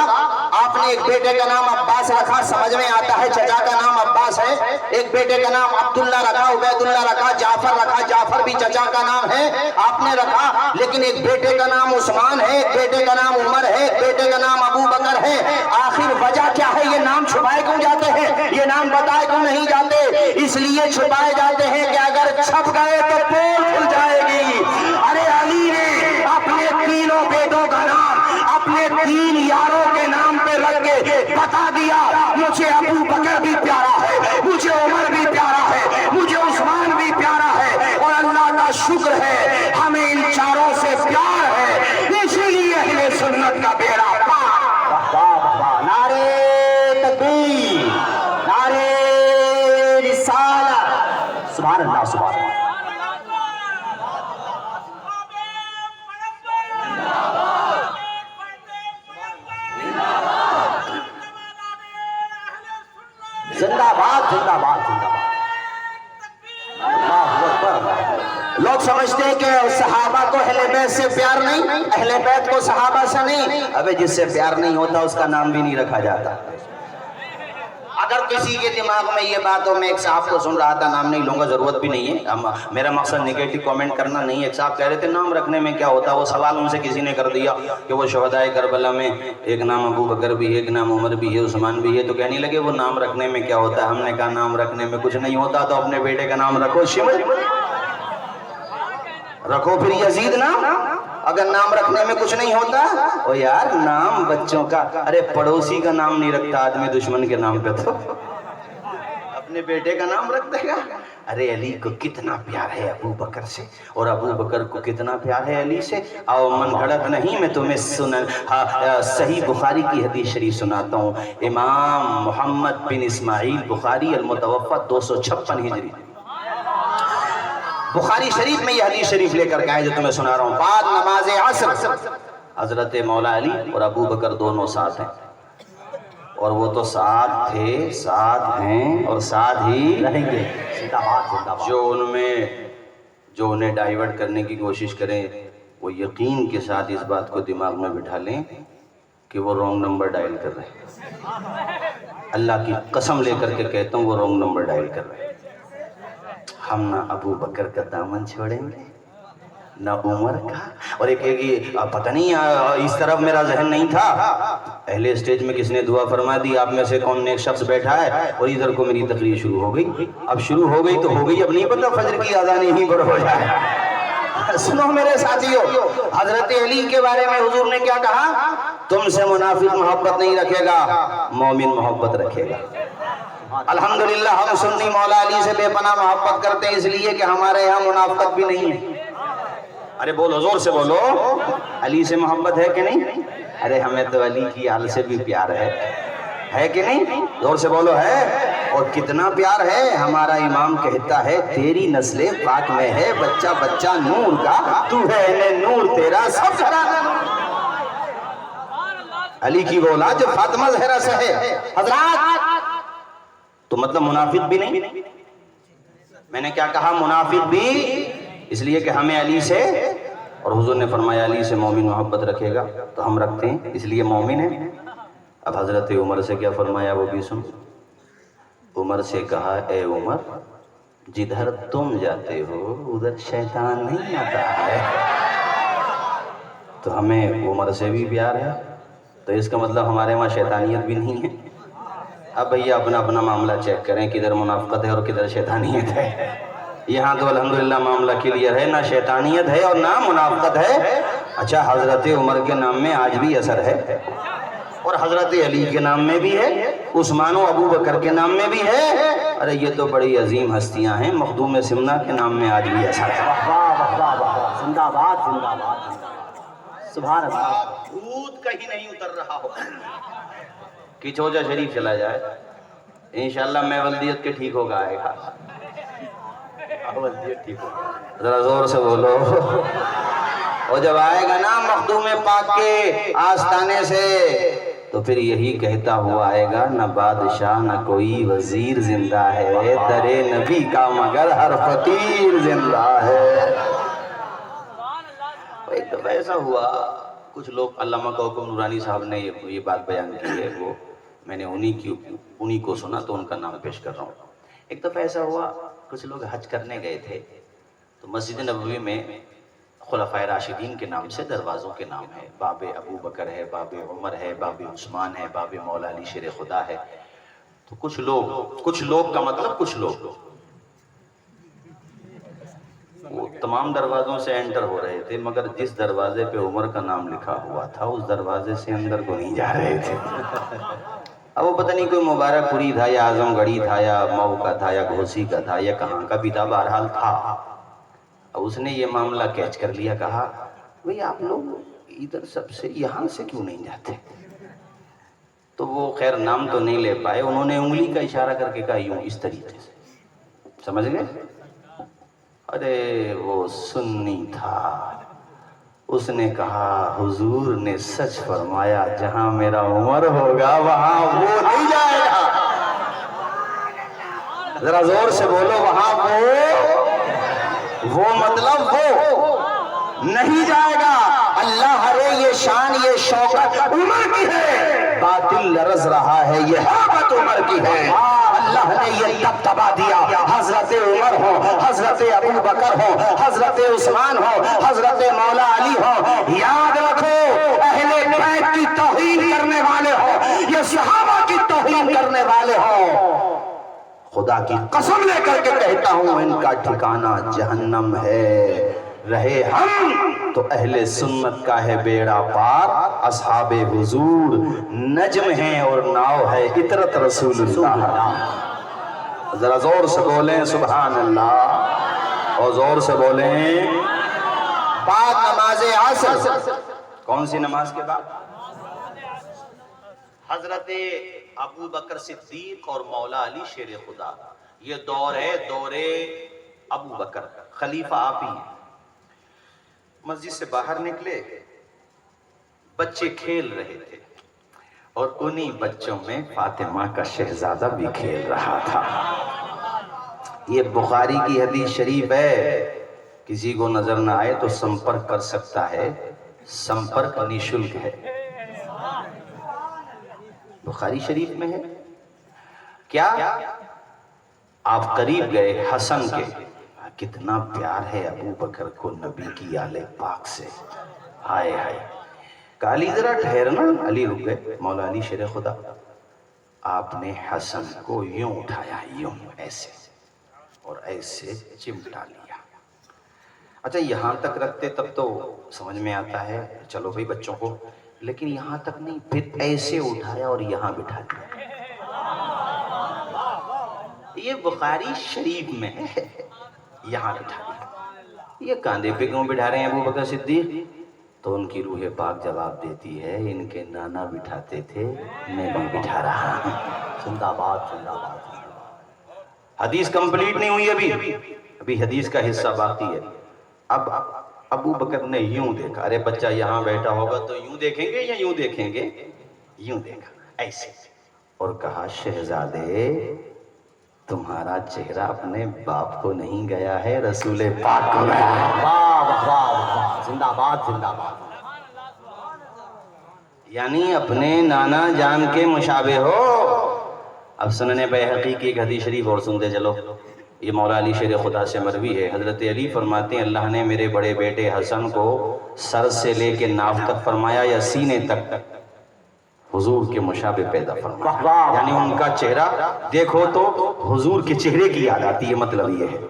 آپ نے ایک بیٹے کا نام عباس رکھا، سمجھ میں آتا ہے چچا کا نام عباس ہے، ایک بیٹے کا نام عبداللہ رکھا، عبید اللہ رکھا، جعفر رکھا، جعفر بھی چچا کا نام ہے آپ نے رکھا، لیکن ایک بیٹے کا نام عثمان ہے، ایک بیٹے کا نام عمر ہے، ایک بیٹے کا نام ابو بکر ہے۔ آخر وجہ کیا ہے؟ یہ نام چھپائے کیوں جاتے ہیں؟ یہ نام بتائے کیوں نہیں جاتے؟ اس لیے چھپائے جاتے ہیں کہ اگر چھپ گئے تو پول کھل جائے گی۔ ارے علی نے اپنے 3 بیٹوں کا نام اپنے 3 یاروں کے نام پہ رکھ کے بتا دیا، مجھے ابو بکر بھی پیارا ہے، مجھے عمر بھی پیارا ہے، مجھے عثمان بھی پیارا ہے، اور اللہ کا شکر ہے ہمیں ان چاروں سے پیار ہے، اسی لیے اہل سنت اللہ سبحان اللہ۔ زندہ باد زندہ باد زندہ باد۔ اللہ اکبر۔ لوگ سمجھتے ہیں کہ صحابہ کو اہل بیت سے پیار نہیں، اہل بیت کو صحابہ سے نہیں۔ ابے جس سے پیار نہیں ہوتا اس کا نام بھی نہیں رکھا جاتا۔ اگر کسی کے دماغ میں یہ بات ہو، میں ایک صاحب کو سن رہا تھا، نام نہیں لوں گا، ضرورت بھی نہیں ہے، میرا مقصد نگیٹو کامنٹ کرنا نہیں ہے۔ ایک صاحب کہہ رہے تھے نام رکھنے میں کیا ہوتا ہے، وہ سوال ان سے کسی نے کر دیا کہ وہ شہدائے کربلا میں ایک نام ابو بکر بھی ہے، ایک نام عمر بھی ہے، عثمان بھی ہے، تو کہنے لگے وہ نام رکھنے میں کیا ہوتا ہے۔ ہم نے کہا نام رکھنے میں کچھ نہیں ہوتا تو اپنے بیٹے کا نام رکھو شمر، رکھو پھر یزید نام۔ اگر نام رکھنے میں کچھ نہیں ہوتا، او یار نام بچوں کا، ارے پڑوسی کا نام نہیں رکھتا آدمی دشمن کے نام پہ، تو اپنے بیٹے کا نام رکھ دے گا۔ ارے علی کو کتنا پیار ہے ابو بکر سے، اور ابو بکر کو کتنا پیار ہے علی سے۔ آؤ من گھڑت نہیں، میں تمہیں صحیح بخاری کی حدیث شریف سناتا ہوں۔ امام محمد بن اسماعیل بخاری المتوفى 256 ہجری، بخاری شریف میں یہ حدیث شریف لے کر کے آئے جو تمہیں سنا رہا ہوں۔ بعد نماز عصر حضرت مولا علی اور ابو بکر دونوں ساتھ ہیں، اور وہ تو ساتھ تھے، ساتھ ہیں اور ساتھ ہی رہیں گے۔ جو انہیں ڈائیورٹ کرنے کی کوشش کریں، وہ یقین کے ساتھ اس بات کو دماغ میں بٹھا لیں کہ وہ رونگ نمبر ڈائل کر رہے ہیں۔ اللہ کی قسم لے کر کے کہتا ہوں وہ رونگ نمبر ڈائل کر رہے ہیں۔ ہم نہ ابو بکر کا دامن چھوڑیں گے نہ عمر کا، اور ایک پتہ نہیں اس طرف میرا ذہن نہیں تھا۔ اہل اسٹیج میں کس نے دعا فرما دی، آپ میں سے کون ایک شخص بیٹھا ہے، اور ادھر کو میری تقریر شروع ہو گئی۔ اب شروع ہو گئی تو ہو گئی، اب نہیں پتہ فجر کی اذان یہیں پر ہو جائے۔ سنو میرے ساتھیو، حضرت علی کے بارے میں حضور نے کیا کہا؟ تم سے منافق محبت نہیں رکھے گا، مومن محبت رکھے گا۔ الحمدللہ ہم سنی مولا علی سے بے پناہ محبت کرتے ہیں، اس لیے کہ ہمارے یہاں منافقت بھی نہیں ہے۔ ارے بولو، زور سے بولو، علی سے محبت ہے کہ نہیں؟ ارے ہمیں تو علی کی آل سے بھی پیار ہے کہ نہیں؟ زور سے بولو، ہے، اور کتنا پیار ہے۔ ہمارا امام کہتا ہے تیری نسل پاک میں ہے بچہ بچہ نور کا، تو ہے اہل نور تیرا سب گھرانہ نور۔ علی کی وہ اولاد جو فاطمہ زہرا سے ہے حضرات، تو مطلب منافق بھی نہیں۔ میں نے کیا کہا؟ منافق بھی، اس لیے کہ ہمیں علی سے، اور حضور نے فرمایا علی سے مومن محبت رکھے گا، تو ہم رکھتے ہیں اس لیے مومن ہیں۔ اب حضرت عمر سے کیا فرمایا وہ بھی سن۔ عمر سے کہا اے عمر، جدھر تم جاتے ہو ادھر شیطان نہیں آتا ہے۔ تو ہمیں عمر سے بھی پیار ہے، تو اس کا مطلب ہمارے وہاں شیطانیت بھی نہیں ہے۔ اب بھئیہ اپنا اپنا معاملہ چیک کریں، کدھر منافقت ہے اور کدھر شیطانیت ہے۔ یہاں تو الحمدللہ معاملہ کلیئر ہے، نہ شیطانیت ہے اور نہ منافقت ہے۔ اچھا، حضرت عمر کے نام میں آج بھی اثر ہے، اور حضرت علی کے نام میں بھی ہے، عثمان و ابو بکر کے نام میں بھی ہے۔ ارے یہ تو بڑی عظیم ہستیاں ہیں، مخدوم سمنہ کے نام میں آج بھی اثر ہے۔ زندہ باد زندہ باد سبحان اللہ۔ دودھ کہیں نہیں اتر رہا ہو کہ چوجہ شریف چلا جائے، انشاءاللہ میں ولدیت کے ٹھیک ہوگا آئے گا، ولدیت ٹھیک ہوگا، ذرا زور سے بولو۔ اور جب آئے گا نا مخدوم پاک کے آستانے سے، تو پھر یہی کہتا ہوا آئے گا، نہ بادشاہ نہ کوئی وزیر زندہ ہے، در نبی کا مگر ہر فقیر زندہ ہے۔ ایک دفعہ ایسا ہوا، کچھ لوگ، علامہ کوکب نورانی صاحب نے یہ بات بیان کی ہے، وہ میں نے انہی کو سنا تو ان کا نام پیش کر رہا ہوں۔ ایک دفعہ ایسا ہوا، کچھ لوگ حج کرنے گئے تھے، تو مسجد نبوی میں خلفائے راشدین کے نام سے دروازوں کے نام ہے، باب ابو بکر ہے، باب عمر ہے، باب عثمان ہے، باب مولا علی شیر خدا ہے۔ تو کچھ لوگ کا مطلب کچھ لوگ وہ تمام دروازوں سے انٹر ہو رہے تھے، مگر جس دروازے پہ عمر کا نام لکھا ہوا تھا اس دروازے سے اندر کو نہیں جا رہے تھے۔ اب وہ پتہ نہیں کوئی مبارک پوری تھا یا اعظم گڑھی تھا یا مئو کا تھا یا گھوسی کا تھا یا کہاں کا بھی تھا، بہرحال تھا۔ اب اس نے یہ معاملہ کیچ کر لیا، کہا بھئی آپ لوگ ادھر سب سے یہاں سے کیوں نہیں جاتے؟ تو وہ خیر نام تو نہیں لے پائے، انہوں نے انگلی کا اشارہ کر کے کہا یوں، اس طریقے سے، سمجھ گئے؟ ارے وہ سنی تھا، اس نے کہا حضور نے سچ فرمایا، جہاں میرا عمر ہوگا وہاں وہ نہیں جائے گا۔ ذرا زور سے بولو، وہاں وہ مطلب وہ نہیں جائے گا۔ اللہ ارے یہ شان یہ شوکت عمر کی ہے، باطل لرز رہا ہے یہ ہیبت عمر کی ہے۔ اللہ نے یہ دبدبا دیا، حضرت عمر ہو، حضرت ابو بکر ہو، حضرت عثمان ہو، حضرت مولا علی ہو، یاد رکھو اہل بیت کی توہین کرنے والے ہو یا صحابہ کی توہین کرنے والے ہو، خدا کی قسم لے کر کے کہتا ہوں ان کا ٹھکانہ جہنم ہے۔ رہے ہم تو اہل سنت کا ہے بیڑا پار، اصحاب حضور نجم ہیں اور ناؤ ہے عطرت رسول اللہ۔ ذرا زور سے بولیں سبحان اللہ، اور زور سے بولیں پاک نماز عصر۔ کون سی نماز کے بعد؟ حضرت ابو بکر صدیق اور مولا علی شیر خدا، یہ دور ہے دور ابو بکر، خلیفہ آپ ہی ہیں۔ مسجد سے باہر نکلے، بچے کھیل رہے تھے اور انہی بچوں میں فاطمہ کا شہزادہ بھی کھیل رہا تھا۔ یہ بخاری کی حدیث شریف ہے، کسی کو نظر نہ آئے تو سمپرک کر سکتا ہے، سمپرک نشلک ہے، بخاری شریف میں ہے۔ کیا آپ قریب گئے حسن کے، کتنا پیار ہے ابو بکر کو نبی کی آل پاک سے، ہائے ہائے، کہا علی ذرا ٹھہرنا، علی رک گئے، مولا علی شیر خدا، آپ نے حسن کو یوں اٹھایا، یوں ایسے اور ایسے چمٹا لیا۔ اچھا یہاں تک رکھتے تب تو سمجھ میں آتا ہے چلو بھئی بچوں کو، لیکن یہاں تک نہیں، پھر ایسے اٹھایا اور یہاں بٹھا دیا۔ یہ بخاری شریف میں ہے، یہاں بٹھا دیا۔ یہ کاندھے پہ کیوں بٹھا رہے ہیں ابو بکر صدیق؟ تو ان کی روح پاک جواب دیتی ہے ان کے نانا بٹھاتے تھے، میں بھی بٹھا رہا ہوں۔ زندہ باد زندہ باد۔ حدیث کمپلیٹ نہیں ہوئی، ابھی حدیث کا حصہ باقی ہے۔ اب ابو بکر نے یوں دیکھا، ارے بچہ یہاں بیٹھا ہوگا تو یوں دیکھیں گے یا یوں دیکھیں گے؟ یوں دیکھا ایسے، اور کہا شہزادے تمہارا چہرہ اپنے باپ کو نہیں گیا ہے، رسول پاک کو گیا ہے۔ واہ واہ واہ، زندہ باد زندہ باد۔ یعنی اپنے نانا جان کے مشابہ ہو۔ اب سنن بیہقی کی ایک حدیث شریف اور سنتے چلو، یہ مولا علی شیر خدا سے مروی ہے۔ حضرت علی فرماتے ہیں اللہ نے میرے بڑے بیٹے حسن کو سر سے لے کے ناف تک فرمایا یا سینے تک حضور کے مشابہ پیدا فرمایا، یعنی ان کا چہرہ دیکھو تو حضور کے چہرے کی یاد آتی ہے، مطلب یہ ہے۔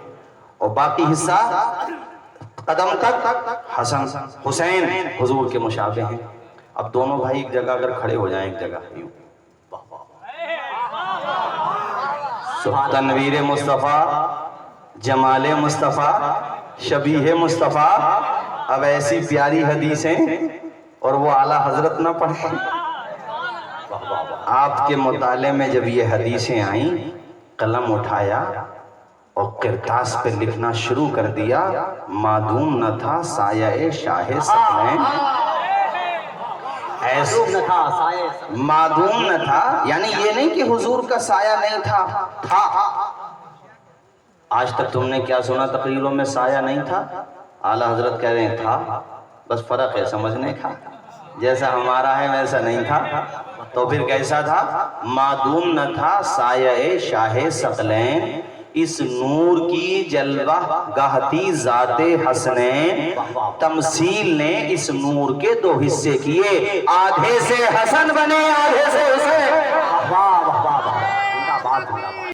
اور باقی حصہ قدم تک حسن حسین حضور کے مشابہ ہیں۔ اب دونوں بھائی ایک جگہ اگر کھڑے ہو جائیں، ایک جگہ یوں، تنویر مصطفیٰ، جمال مصطفیٰ، شبیہ مصطفیٰ، اب ایسی پیاری حدیثیں اور وہ اعلیٰ حضرت نہ پڑھیں۔ آپ کے مطالعے میں جب یہ حدیثیں آئیں، قلم اٹھایا اور کرتاس پہ لکھنا شروع کر دیا، معدوم نہ تھا سایہ شاہ ثقلین، معدوم نہ تھا، یعنی یہ نہیں کہ حضور کا سایہ نہیں تھا، تھا۔ آج تک تم نے کیا سنا تقریروں میں سایہ نہیں تھا؟ اعلیٰ حضرت کہہ رہے ہیں تھا، بس فرق ہے سمجھنے کا، جیسا ہمارا ہے ویسا نہیں تھا، تو پھر کیسا تھا؟ معدوم نہ تھا سایہ شاہ ثقلین، اس نور کی جلوہ گاہتی ذات حسنین، تمثیل نے اس نور کے دو حصے کیے، آدھے سے حسن بنے آدھے سے حسین۔ واہ واہ واہ، زندہ باد زندہ باد۔